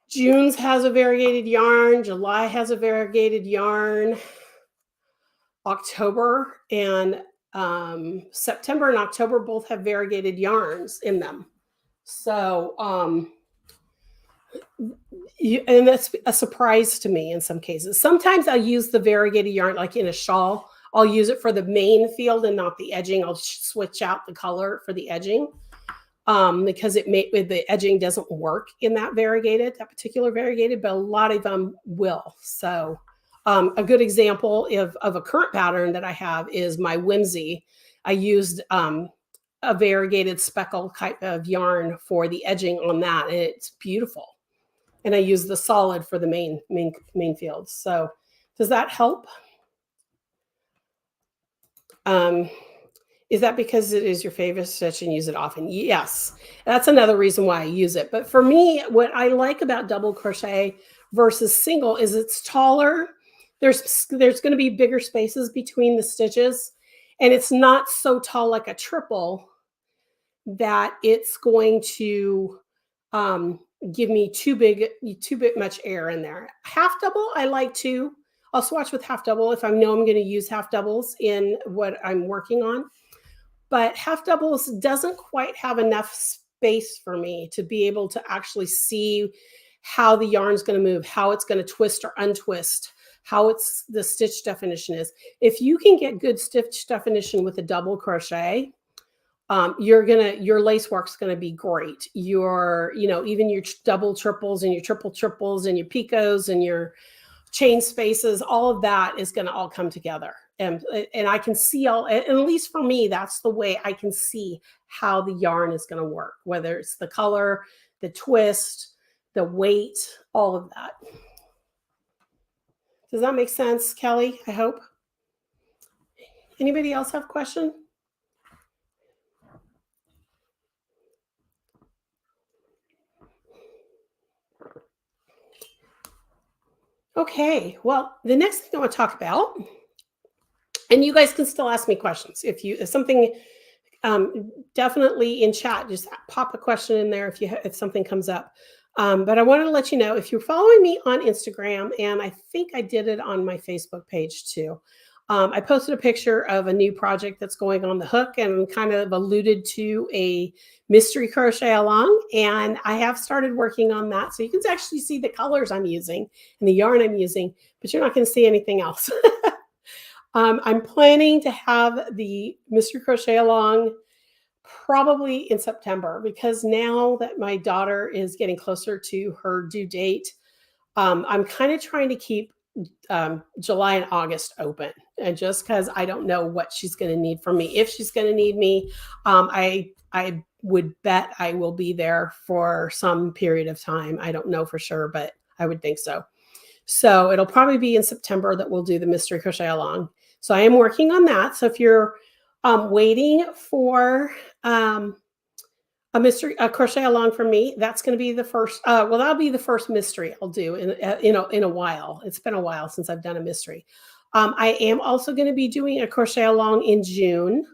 June's has a variegated yarn. July has a variegated yarn. October and September and October both have variegated yarns in them. So, and that's a surprise to me in some cases. Sometimes I'll use the variegated yarn, like in a shawl. I'll use it for the main field and not the edging. I'll switch out the color for the edging. Because the edging doesn't work in that particular variegated, but a lot of them will. So a good example of a current pattern that I have is my Whimsy. I used a variegated speckle type of yarn for the edging on that, and it's beautiful. And I use the solid for the main fields. So does that help? Is that because it is your favorite stitch and use it often? Yes, that's another reason why I use it. But for me, what I like about double crochet versus single is it's taller. There's going to be bigger spaces between the stitches, and it's not so tall like a triple that it's going to give me too much air in there. Half double, I like to. I'll swatch with half double if I know I'm going to use half doubles in what I'm working on. But half doubles doesn't quite have enough space for me to be able to actually see how the yarn's going to move, how it's going to twist or untwist, how the stitch definition is. If you can get good stitch definition with a double crochet, your lace work's going to be great. Even your double triples and your triple triples and your picots and your chain spaces, all of that is going to all come together. And I can see at least for me, that's the way I can see how the yarn is going to work, whether it's the color, the twist, the weight, all of that. Does that make sense, Kelly? I hope. Anybody else have a question? Okay, well, the next thing I want to talk about, and you guys can still ask me questions if something, definitely in chat, just pop a question in there if something comes up. But I wanted to let you know, if you're following me on Instagram, and I think I did it on my Facebook page too, I posted a picture of a new project that's going on the hook and kind of alluded to a mystery crochet along, and I have started working on that. So you can actually see the colors I'm using and the yarn I'm using, but you're not going to see anything else. I'm planning to have the mystery crochet along probably in September, because now that my daughter is getting closer to her due date, I'm kind of trying to keep July and August open, and just because I don't know what she's going to need from me. If she's going to need me, I would bet I will be there for some period of time. I don't know for sure, but I would think so. So it'll probably be in September that we'll do the mystery crochet along. So I am working on that. So if you're waiting for a crochet along from me, that's going to be the first. That'll be the first mystery I'll do in a while. It's been a while since I've done a mystery. I am also going to be doing a crochet along in June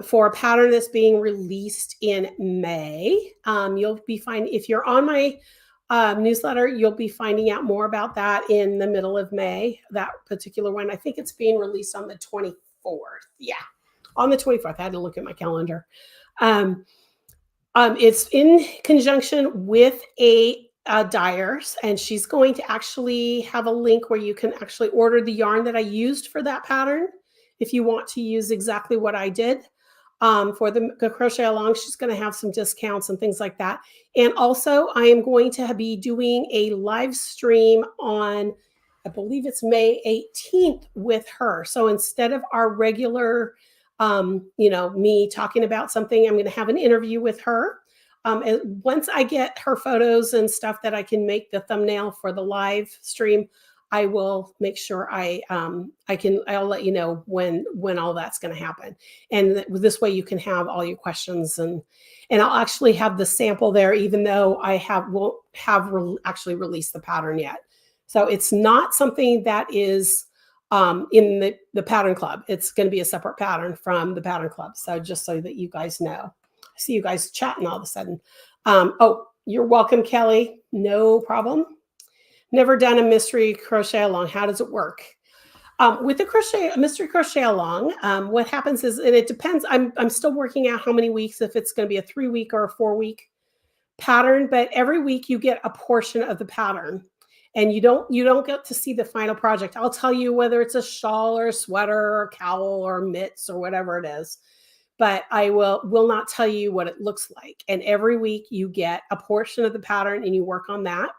for a pattern that's being released in May. You'll be finding, if you're on my newsletter, you'll be finding out more about that in the middle of May. That particular one, I think it's being released on the 24th. Yeah, on the 24th. I had to look at my calendar. It's in conjunction with a dyers, and she's going to actually have a link where you can actually order the yarn that I used for that pattern. If you want to use exactly what I did for the crochet along, she's going to have some discounts and things like that. And also, I am going to be doing a live stream on, I believe it's May 18th with her. So instead of our regular, me talking about something, I'm going to have an interview with her. And once I get her photos and stuff that I can make the thumbnail for the live stream, I will make sure I'll let you know when all that's going to happen. And this way you can have all your questions, and I'll actually have the sample there, even though won't have actually released the pattern yet. So it's not something that is in the pattern club. It's going to be a separate pattern from the pattern club. So just so that you guys know. I see you guys chatting all of a sudden. Oh, you're welcome, Kelly. No problem. Never done a mystery crochet along. How does it work? With the mystery crochet along, what happens is, and it depends. I'm still working out how many weeks, if it's going to be a 3-week or a 4-week pattern. But every week you get a portion of the pattern, and you don't get to see the final project. I'll tell you whether it's a shawl or a sweater or a cowl or mitts or whatever it is, but I will not tell you what it looks like. And every week you get a portion of the pattern and you work on that.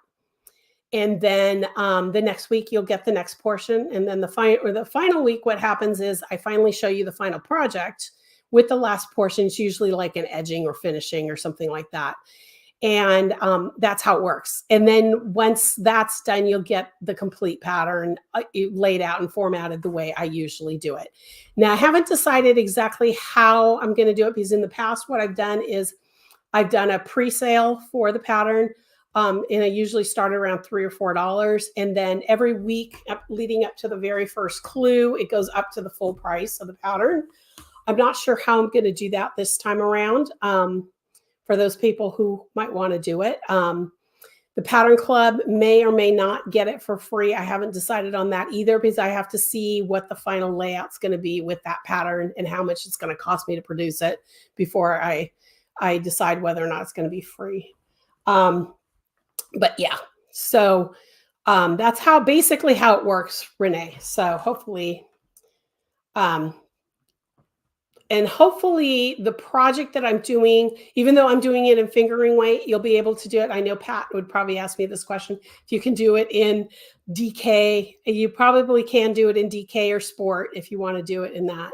And then the next week you'll get the next portion. And then the final week, what happens is I finally show you the final project with the last portion. It's usually like an edging or finishing or something like that. And that's how it works. And then once that's done, you'll get the complete pattern laid out and formatted the way I usually do it. Now, I haven't decided exactly how I'm going to do it, because in the past, what I've done is I've done a pre-sale for the pattern. And I usually start around $3 or $4. And then every week leading up to the very first clue, it goes up to the full price of the pattern. I'm not sure how I'm going to do that this time around. For those people who might want to do it. The Pattern Club may or may not get it for free. I haven't decided on that either, because I have to see what the final layout's going to be with that pattern and how much it's going to cost me to produce it before I decide whether or not it's going to be free. But yeah, so that's basically how it works, Renee. So hopefully, and hopefully the project that I'm doing, even though I'm doing it in fingering weight, you'll be able to do it. I know Pat would probably ask me this question. If you can do it in DK, you probably can do it in DK or Sport if you want to do it in that.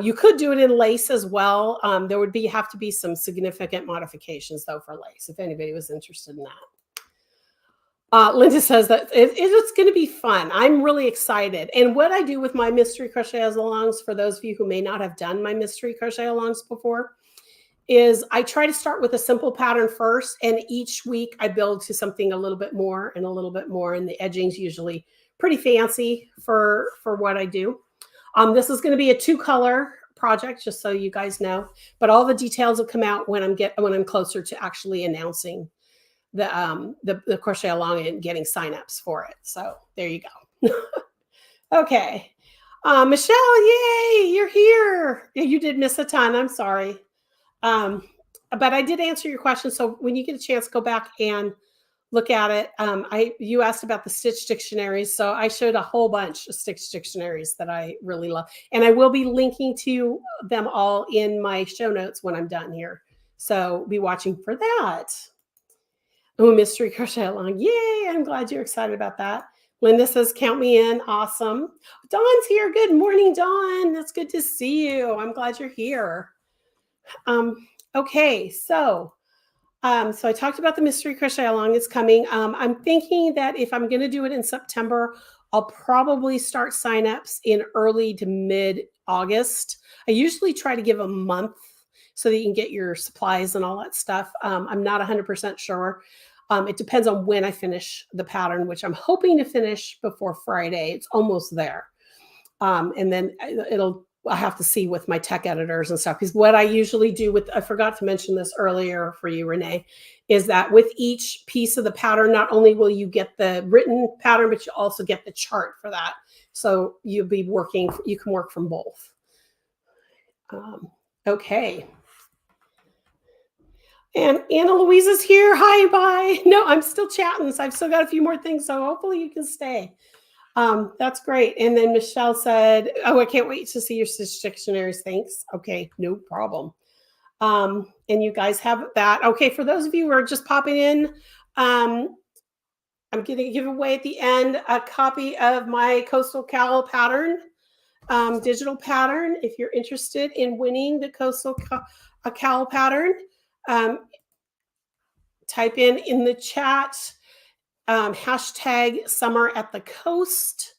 You could do it in lace as well. There would have to be some significant modifications though for lace, if anybody was interested in that. Linda says that it's going to be fun. I'm really excited. And what I do with my mystery crochet alongs, for those of you who may not have done my mystery crochet alongs before, is I try to start with a simple pattern first. And each week I build to something a little bit more and a little bit more. And the edging's usually pretty fancy for what I do. This is going to be a 2-color project, just so you guys know. But all the details will come out when I'm closer to actually announcing the crochet along and getting signups for it. So there you go. Okay. Michelle, yay, you're here. You did miss a ton. I'm sorry. But I did answer your question. So when you get a chance, go back and look at it. You asked about the stitch dictionaries. So I showed a whole bunch of stitch dictionaries that I really love. And I will be linking to them all in my show notes when I'm done here. So be watching for that. Oh, mystery crochet along. Yay. I'm glad you're excited about that. Linda says, count me in. Awesome. Dawn's here. Good morning, Dawn. That's good to see you. I'm glad you're here. Okay. So I talked about the mystery crochet along. It's coming. I'm thinking that if I'm going to do it in September, I'll probably start signups in early to mid-August. I usually try to give a month so that you can get your supplies and all that stuff. I'm not 100% sure. It depends on when I finish the pattern, which I'm hoping to finish before Friday. It's almost there. And then I have to see with my tech editors and stuff. Because what I usually do I forgot to mention this earlier for you, Renee, is that with each piece of the pattern, not only will you get the written pattern, but you also get the chart for that. So you can work from both. Okay. And Anna Louise is here. Hi, bye. No, I'm still chatting. So I've still got a few more things. So hopefully you can stay. That's great. And then Michelle said, oh, I can't wait to see your Stitch Dictionaries. Thanks. Okay, no problem. And you guys have that. Okay, for those of you who are just popping in, I'm going to give away at the end a copy of my Coastal Cowl pattern, digital pattern. If you're interested in winning the Coastal Cowl pattern, type in the chat hashtag summer at the coast.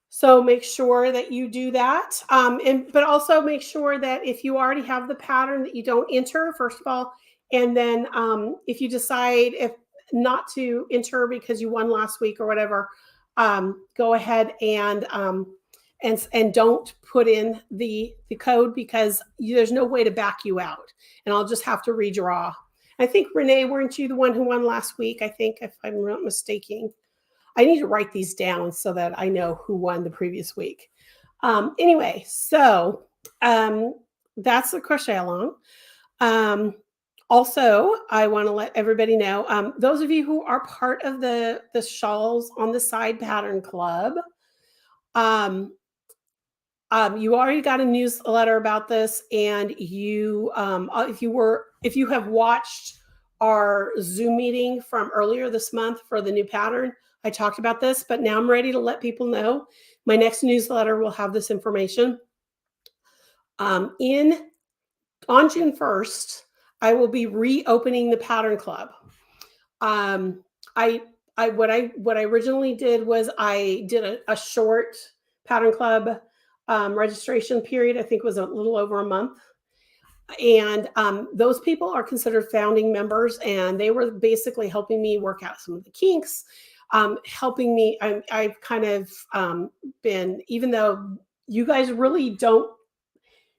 So make sure that you do that. But also make sure that if you already have the pattern that you don't enter, first of all. And then if you decide if not to enter because you won last week or whatever, go ahead and don't put in the code because there's no way to back you out. And I'll just have to redraw. I think, Renee, weren't you the one who won last week? I think, if I'm not mistaken. I need to write these down so that I know who won the previous week. Anyway, so that's the crochet along. Also, I want to let everybody know, those of you who are part of the Shawls on the Side Pattern Club, you already got a newsletter about this, and you, if you have watched our Zoom meeting from earlier this month for the new pattern, I talked about this, but now I'm ready to let people know. My next newsletter will have this information. On June 1st, I will be reopening the Pattern Club. What I originally did was I did a short Pattern Club registration period. I think it was a little over a month. And those people are considered founding members, and they were basically helping me work out some of the kinks, helping me. I've kind of been, even though you guys really don't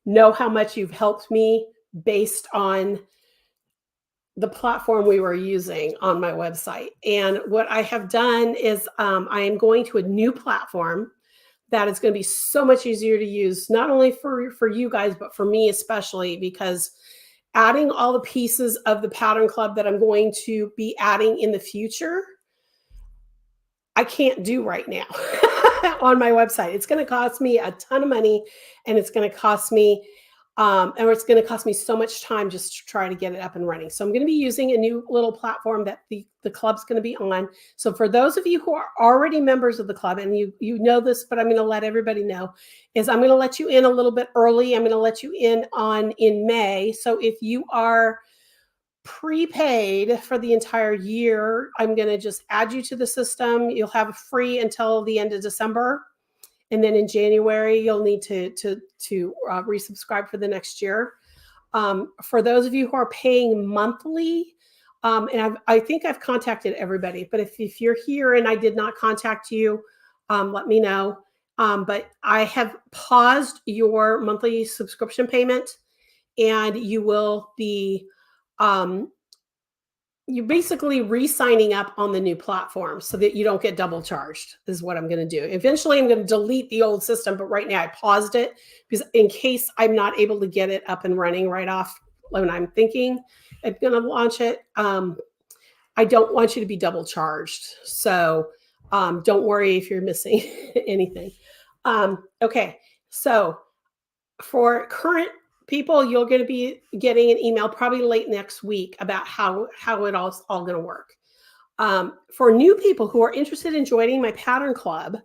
know how much you've helped me based on the platform we were using on my website. And what I have done is I am going to a new platform that is going to be so much easier to use, not only for you guys, but for me especially, because adding all the pieces of the Pattern Club that I'm going to be adding in the future, I can't do right now on my website. It's going to cost me a ton of money, and it's going to cost me it's going to cost me so much time just to try to get it up and running. So I'm going to be using a new little platform that the club's going to be on. So for those of you who are already members of the club, and you know this, but I'm going to let everybody know, is I'm going to let you in a little bit early. I'm going to let you in in May. So if you are prepaid for the entire year, I'm going to just add you to the system. You'll have free until the end of December. And then in January, you'll need to resubscribe for the next year. For those of you who are paying monthly, and I think I've contacted everybody, but if you're here and I did not contact you, let me know. But I have paused your monthly subscription payment, and you will be you're basically re-signing up on the new platform so that you don't get double charged, is what I'm going to do. Eventually, I'm going to delete the old system, but right now I paused it because in case I'm not able to get it up and running right off when I'm thinking I'm going to launch it, I don't want you to be double charged. So don't worry if you're missing anything. Okay, so for current people, you're going to be getting an email probably late next week about how it all going to work. For new people who are interested in joining my Pattern Club,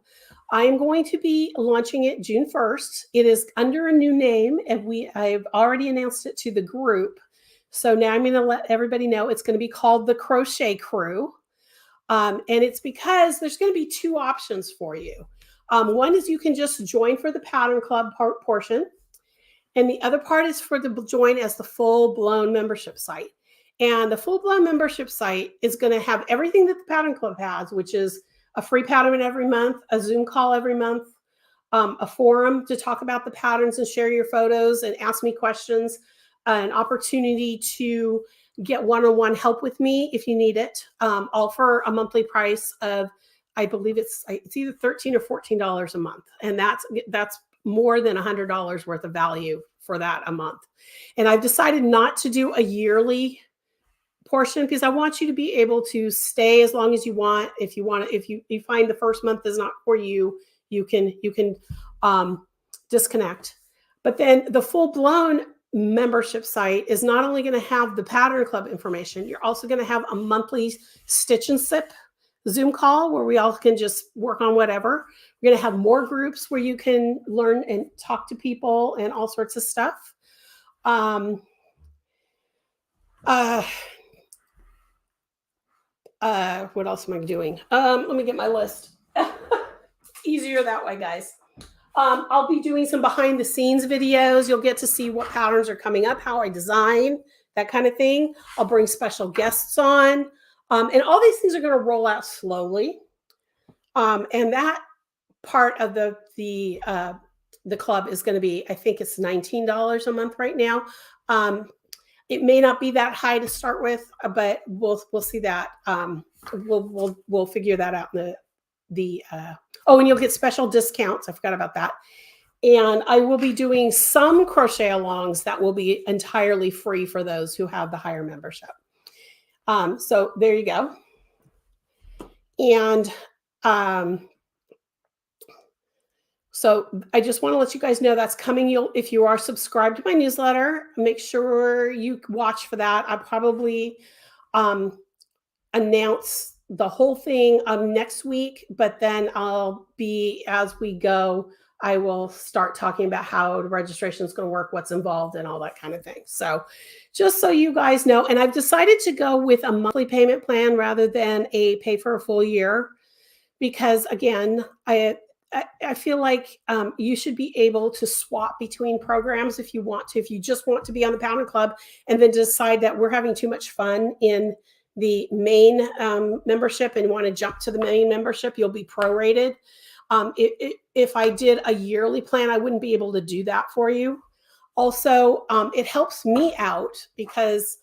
I am going to be launching it June 1st. It is under a new name, and I've already announced it to the group. So now I'm going to let everybody know it's going to be called the Crochet Crew. And it's because there's going to be two options for you. One is you can just join for the Pattern Club portion. And the other part is for the join as the full-blown membership site. And the full-blown membership site is going to have everything that the Pattern Club has, which is a free pattern every month, a Zoom call every month, a forum to talk about the patterns and share your photos and ask me questions, an opportunity to get one-on-one help with me if you need it, all for a monthly price of, I believe it's either $13 or $14 a month. And that's more than $100 worth of value for that a month. And I've decided not to do a yearly portion because I want you to be able to stay as long as you want. If you find the first month is not for you, you can disconnect. But then the full blown membership site is not only going to have the pattern club information, you're also going to have a monthly stitch and sip Zoom call where we all can just work on whatever. We're going to have more groups where you can learn and talk to people and all sorts of stuff. What else am I doing? Let me get my list. Easier that way, guys. I'll be doing some behind the scenes videos. You'll get to see what patterns are coming up, how I design, that kind of thing. I'll bring special guests on. And all these things are going to roll out slowly. And that part of the club is going to be, I think it's $19 a month right now. It may not be that high to start with, but we'll see that. We'll figure that out in and you'll get special discounts. I forgot about that. And I will be doing some crochet alongs that will be entirely free for those who have the higher membership. So there you go. And so I just want to let you guys know that's coming. If you are subscribed to my newsletter, make sure you watch for that. I probably announce the whole thing next week, but then as we go, I will start talking about how the registration is going to work, what's involved, and all that kind of thing. So just so you guys know, and I've decided to go with a monthly payment plan rather than a pay for a full year, because again, I feel like you should be able to swap between programs if you want to. If you just want to be on the Pattern Club and then decide that we're having too much fun in the main membership and want to jump to the main membership, you'll be prorated. If I did a yearly plan, I wouldn't be able to do that for you. Also, it helps me out because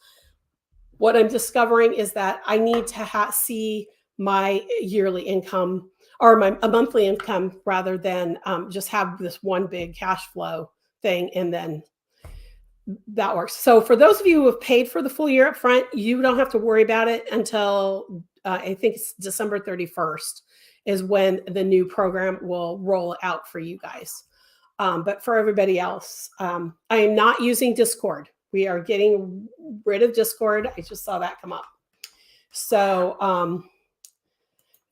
what I'm discovering is that I need to see my yearly income or a monthly income rather than just have this one big cash flow thing, and then that works. So for those of you who have paid for the full year up front, you don't have to worry about it until I think it's December 31st is when the new program will roll out for you guys. But for everybody else, I am not using Discord. We are getting rid of Discord. I just saw that come up. So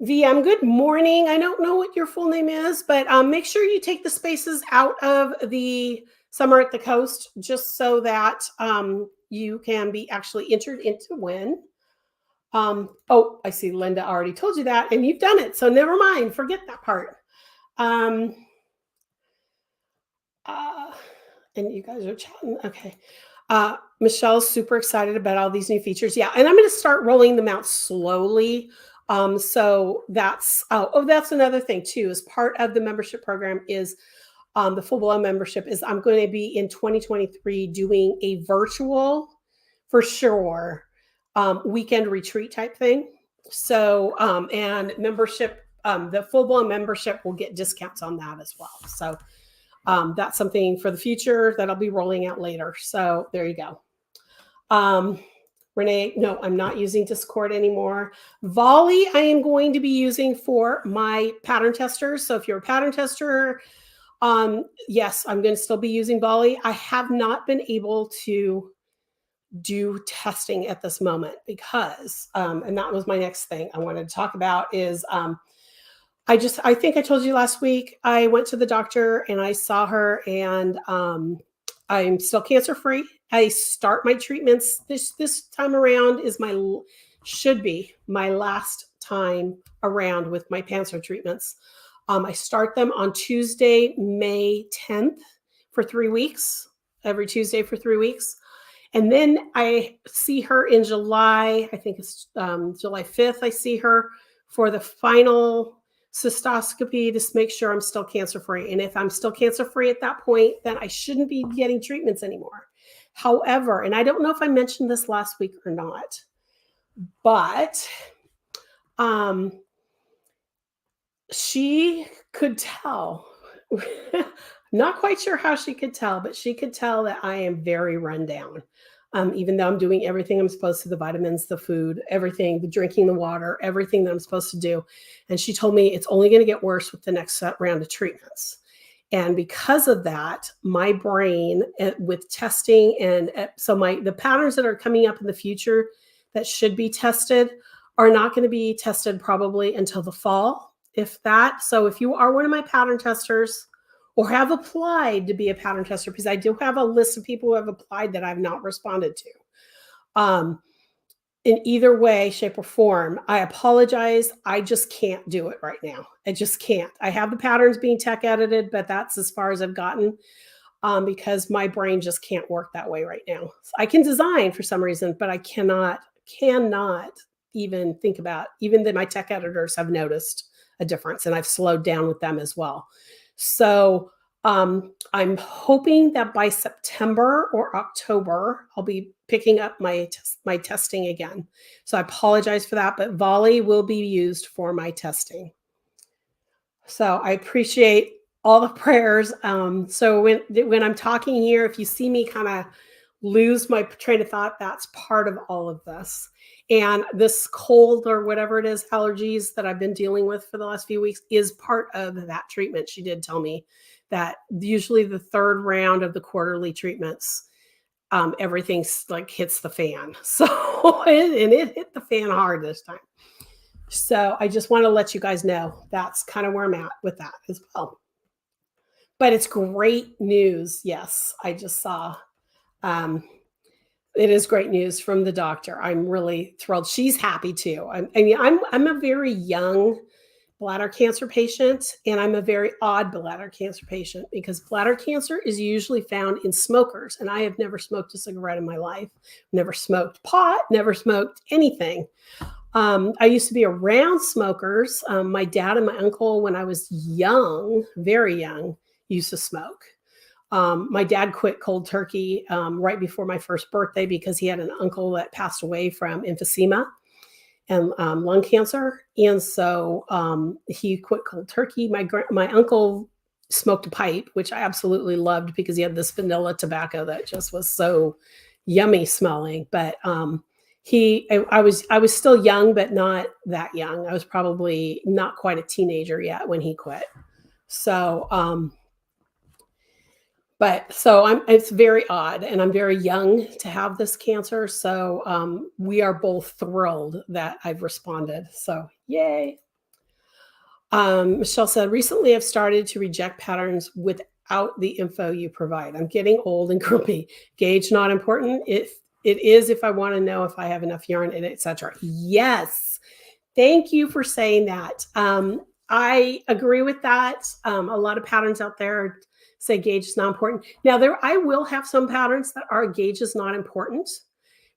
VM, good morning. I don't know what your full name is, but make sure you take the spaces out of the Summer at the Coast just so that you can be actually entered into win. Oh, I see Linda already told you that, and you've done it, so never mind. Forget that part. And you guys are chatting. Okay. Michelle's super excited about all these new features. Yeah, and I'm going to start rolling them out slowly. So that's another thing too. As part of the membership program is the full blown membership is I'm going to be in 2023 doing a virtual, for sure, weekend retreat type thing. So and membership, the full blown membership will get discounts on that as well. So that's something for the future that I'll be rolling out later. So there you go. Renee, no, I'm not using Discord anymore. Volley, I am going to be using for my pattern testers. So if you're a pattern tester, yes, I'm going to still be using Volley. I have not been able to do testing at this moment because, and that was my next thing I wanted to talk about is, I think I told you last week, I went to the doctor and I saw her and I'm still cancer-free. I start my treatments this time around should be my last time around with my cancer treatments. I start them on Tuesday, May 10th for 3 weeks, every Tuesday for 3 weeks. And then I see her in July, I think it's July 5th, I see her for the final cystoscopy to make sure I'm still cancer-free. And if I'm still cancer-free at that point, then I shouldn't be getting treatments anymore. However, and I don't know if I mentioned this last week or not, but she could tell, not quite sure how she could tell, but she could tell that I am very run down. even though I'm doing everything I'm supposed to, the vitamins, the food, everything, the drinking the water, everything that I'm supposed to do. And she told me it's only going to get worse with the next round of treatments. And because of that, my brain with testing and so the patterns that are coming up in the future that should be tested are not going to be tested probably until the fall, if that. So if you are one of my pattern testers or have applied to be a pattern tester, because I do have a list of people who have applied that I've not responded to. In either way, shape, or form, I apologize. I just can't do it right now. I just can't. I have the patterns being tech edited, but that's as far as I've gotten because my brain just can't work that way right now. I can design for some reason, but I cannot even think about, even that my tech editors have noticed a difference and I've slowed down with them as well. So I'm hoping that by September or October, I'll be picking up my testing again. So I apologize for that, but Volley will be used for my testing. So I appreciate all the prayers. So when I'm talking here, if you see me kind of lose my train of thought, that's part of all of this. And this cold or whatever it is, allergies that I've been dealing with for the last few weeks is part of that treatment. She did tell me that usually the third round of the quarterly treatments, everything's like hits the fan. So, and it hit the fan hard this time. So I just want to let you guys know that's kind of where I'm at with that as well. But it's great news. Yes, I just saw. It is great news from the doctor. I'm really thrilled. She's happy too. I'm a very young bladder cancer patient, and I'm a very odd bladder cancer patient because bladder cancer is usually found in smokers, and I have never smoked a cigarette in my life, never smoked pot, never smoked anything. I used to be around smokers. My dad and my uncle, when I was young, very young, used to smoke. My dad quit cold turkey right before my first birthday because he had an uncle that passed away from emphysema and lung cancer. And so he quit cold turkey. My uncle smoked a pipe, which I absolutely loved because he had this vanilla tobacco that just was so yummy smelling. But I was still young, but not that young. I was probably not quite a teenager yet when he quit. So it's very odd, and I'm very young to have this cancer. So we are both thrilled that I've responded. So yay. Michelle said, recently I've started to reject patterns without the info you provide. I'm getting old and grumpy. Gauge not important. It is if I want to know if I have enough yarn and etc. Yes. Thank you for saying that. I agree with that. A lot of patterns out there say gauge is not important. Now, I will have some patterns that are gauge is not important,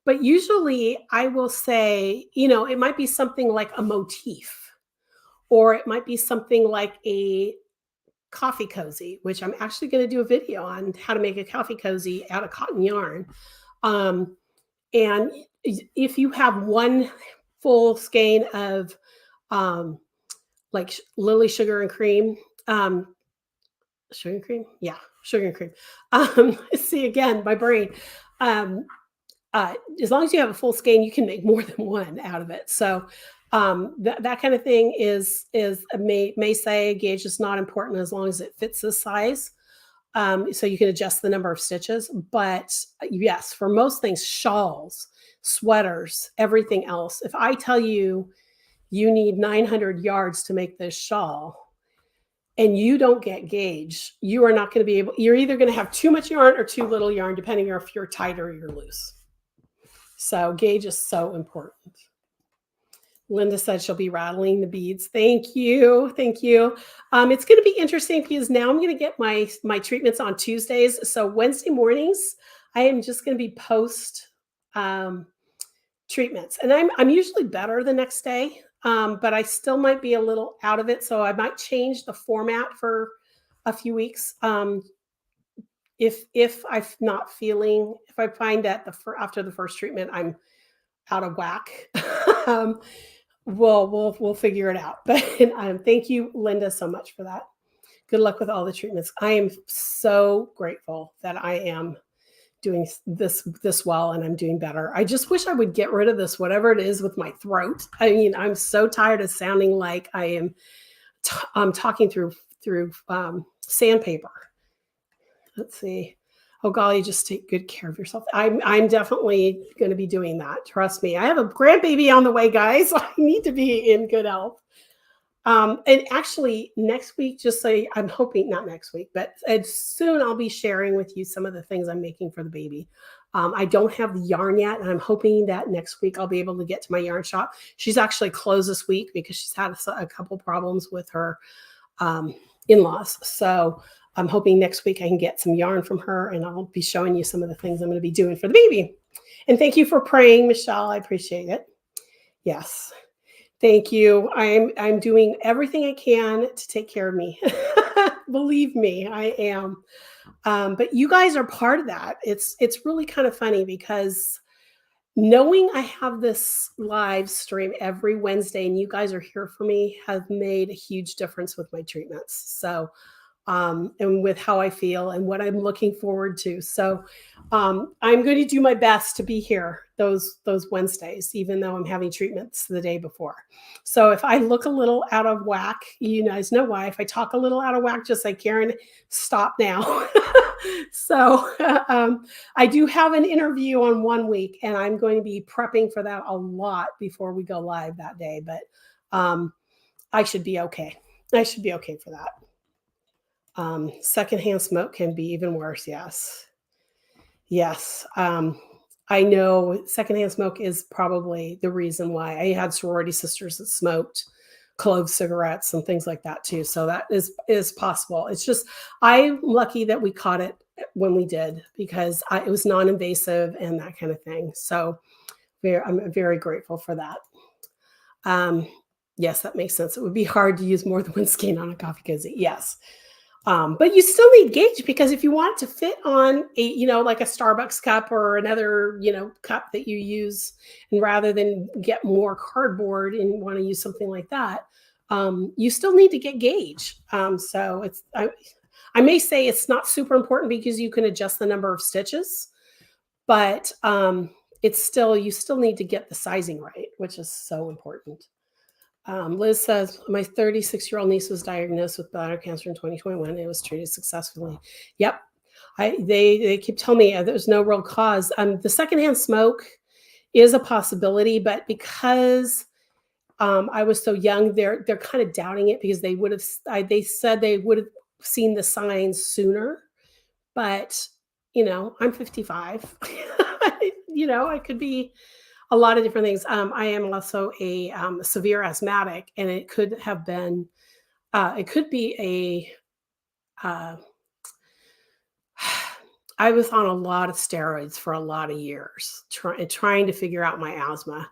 but usually I will say, it might be something like a motif, or it might be something like a coffee cozy, which I'm actually going to do a video on how to make a coffee cozy out of cotton yarn. And if you have one full skein of like Lily sugar and cream, sugar and cream? Yeah, sugar and cream. See, again, my brain. As long as you have a full skein, you can make more than one out of it. So that kind of thing may say gauge is not important as long as it fits the size. So you can adjust the number of stitches. But yes, for most things, shawls, sweaters, everything else. If I tell you you need 900 yards to make this shawl, and you don't get gauge, you are not going to be able, you're either going to have too much yarn or too little yarn, depending on if you're tight or you're loose. So gauge is so important. Linda said she'll be rattling the beads. Thank you. Thank you. It's going to be interesting because now I'm going to get my treatments on Tuesdays. So Wednesday mornings, I am just going to be post treatments. And I'm usually better the next day. But I still might be a little out of it. So I might change the format for a few weeks. If I'm not feeling, if I find that after the first treatment, I'm out of whack, we'll figure it out. But thank you, Linda, so much for that. Good luck with all the treatments. I am so grateful that I am doing this well, and I'm doing better. I just wish I would get rid of this, whatever it is with my throat. I mean, I'm so tired of sounding like I am I'm talking through sandpaper. Let's see. Oh golly, just take good care of yourself. I'm definitely going to be doing that. Trust me. I have a grandbaby on the way, guys. I need to be in good health. And actually, next week, just so I'm hoping not next week, but soon I'll be sharing with you some of the things I'm making for the baby. I don't have the yarn yet, and I'm hoping that next week I'll be able to get to my yarn shop. She's actually closed this week because she's had a couple problems with her in-laws. So I'm hoping next week I can get some yarn from her, and I'll be showing you some of the things I'm going to be doing for the baby. And thank you for praying, Michelle. I appreciate it. Yes. Thank you. I'm doing everything I can to take care of me. Believe me, I am. But you guys are part of that. It's really kind of funny because knowing I have this live stream every Wednesday and you guys are here for me has made a huge difference with my treatments. So and with how I feel and what I'm looking forward to. So I'm going to do my best to be here those Wednesdays, even though I'm having treatments the day before. So if I look a little out of whack, you guys know why. If I talk a little out of whack, just like Karen, stop now. So I do have an interview on 1 week, and I'm going to be prepping for that a lot before we go live that day. But I should be okay. I should be okay for that. Secondhand smoke can be even worse. Yes. Yes. I know secondhand smoke is probably the reason why. I had sorority sisters that smoked clove cigarettes and things like that too. So that is possible. It's just, I'm lucky that we caught it when we did because it was non-invasive and that kind of thing. So I'm very grateful for that. Yes, that makes sense. It would be hard to use more than one skein on a coffee cozy. Yes. But you still need gauge because if you want it to fit on like a Starbucks cup or another, cup that you use, and rather than get more cardboard and want to use something like that, you still need to get gauge. So I may say it's not super important because you can adjust the number of stitches, but you still need to get the sizing right, which is so important. Liz says, my 36-year-old niece was diagnosed with bladder cancer in 2021. It was treated successfully. Yep. They keep telling me there's no real cause. The secondhand smoke is a possibility, but because I was so young, they're kind of doubting it because they said they would have seen the signs sooner. But, I'm 55. I could be a lot of different things. I am also a severe asthmatic, and it could be I was on a lot of steroids for a lot of years, trying to figure out my asthma.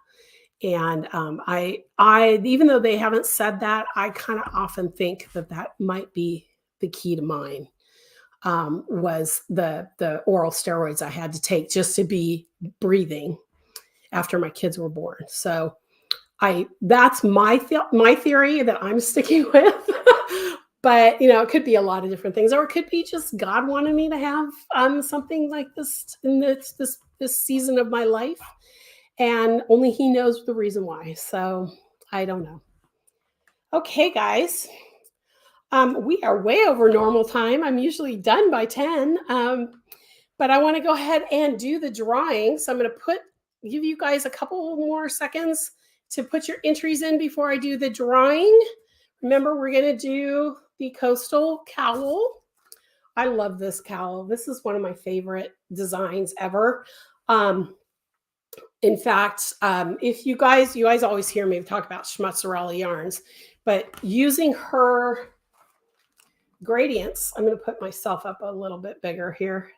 And I even though they haven't said that, I kind of often think that might be the key to mine. Was the oral steroids I had to take just to be breathing after my kids were born. So that's my theory that I'm sticking with. But it could be a lot of different things, or it could be just God wanted me to have something like this in this season of my life, and only He knows the reason why. So I don't know. Okay, guys. We are way over normal time. I'm usually done by 10. But I want to go ahead and do the drawing. So I'm going to give you guys a couple more seconds to put your entries in before I do the drawing. Remember, we're going to do the coastal cowl. I love this cowl. This is one of my favorite designs ever. In fact, if you guys always hear me talk about Schmutzerella yarns, but using her gradients, I'm going to put myself up a little bit bigger here.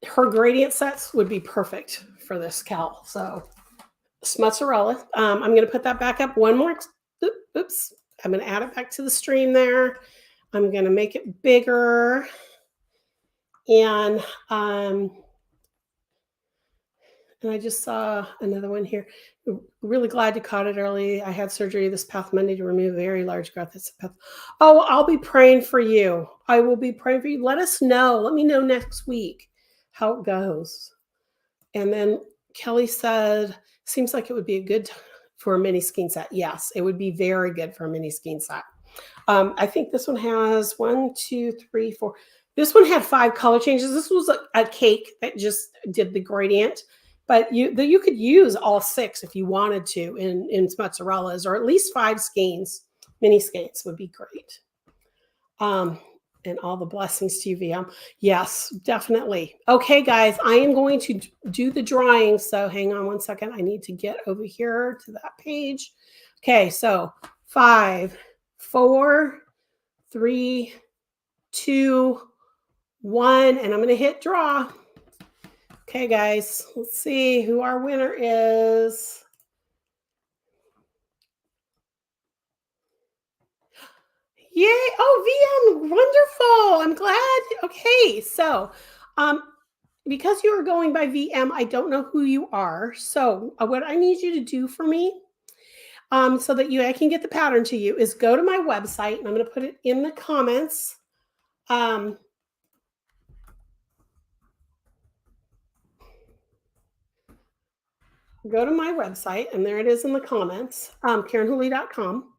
Her gradient sets would be perfect for this cowl. So Schmutzerella, I'm going to put that back up one more. Oops. I'm going to add it back to the stream there. I'm going to make it bigger. And And I just saw another one here. Really glad you caught it early. I had surgery this past Monday to remove a very large growth. Oh, I'll be praying for you. I will be praying for you. Let us know. Let me know next week how it goes. And then Kelly said, seems like it would be a good for a mini skein set. Yes, it would be very good for a mini skein set. I think this one has 1, 2, 3, 4. This one had 5 color changes. This was a cake that just did the gradient, but you could use all 6 if you wanted to in mozzarellas, or at least 5 skeins. Mini skeins would be great. And all the blessings to you, VM. Yes, definitely. Okay, guys, I am going to do the drawing. So hang on one second. I need to get over here to that page. Okay, so 5, 4, 3, 2, 1, and I'm going to hit draw. Okay, guys, let's see who our winner is. Yay! Oh, VM, wonderful. I'm glad. Okay, so because you are going by VM, I don't know who you are. So what I need you to do for me, so that I can get the pattern to you, is go to my website, and I'm going to put it in the comments. Go to my website, and there it is in the comments, KarenWhooley.com.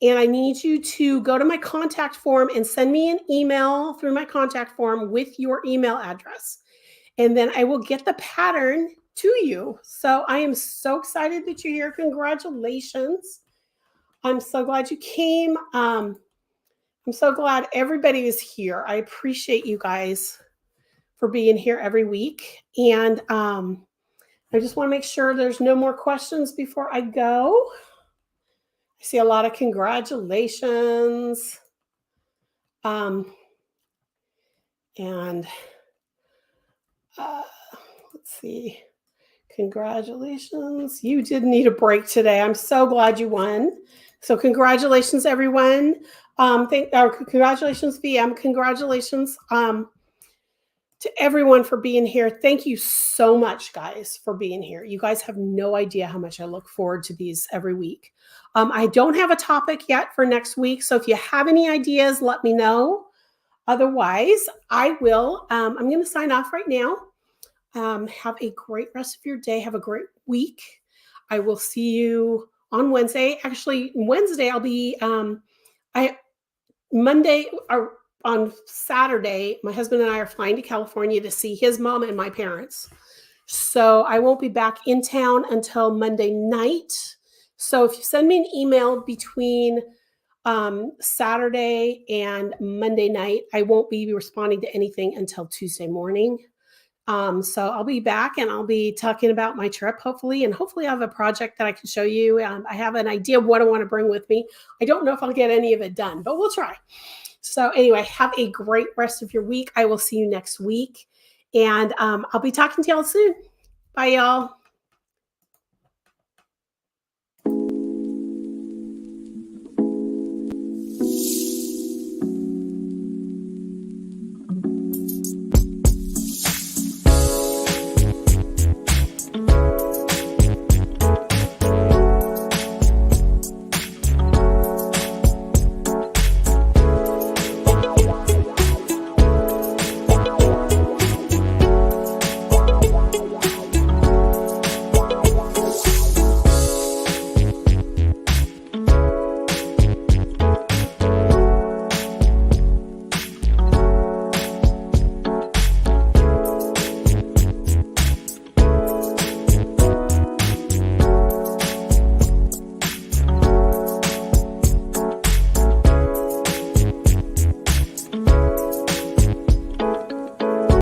And I need you to go to my contact form and send me an email through my contact form with your email address. And then I will get the pattern to you. So I am so excited that you're here. Congratulations. I'm so glad you came. I'm so glad everybody is here. I appreciate you guys for being here every week. And I just want to make sure there's no more questions before I go. I see a lot of congratulations. And let's see. Congratulations. You did need a break today. I'm so glad you won. So congratulations, everyone. Congratulations, VM. Congratulations to everyone for being here. Thank you so much, guys, for being here. You guys have no idea how much I look forward to these every week. I don't have a topic yet for next week, so if you have any ideas, let me know. Otherwise, I will. I'm going to sign off right now. Have a great rest of your day. Have a great week. I will see you on Wednesday. Actually, Wednesday I'll be Monday or on Saturday, my husband and I are flying to California to see his mom and my parents. So I won't be back in town until Monday night. So if you send me an email between Saturday and Monday night, I won't be responding to anything until Tuesday morning. So I'll be back, and I'll be talking about my trip, hopefully, and hopefully I have a project that I can show you. I have an idea of what I want to bring with me. I don't know if I'll get any of it done, but we'll try. So anyway, have a great rest of your week. I will see you next week, and I'll be talking to y'all soon. Bye, y'all.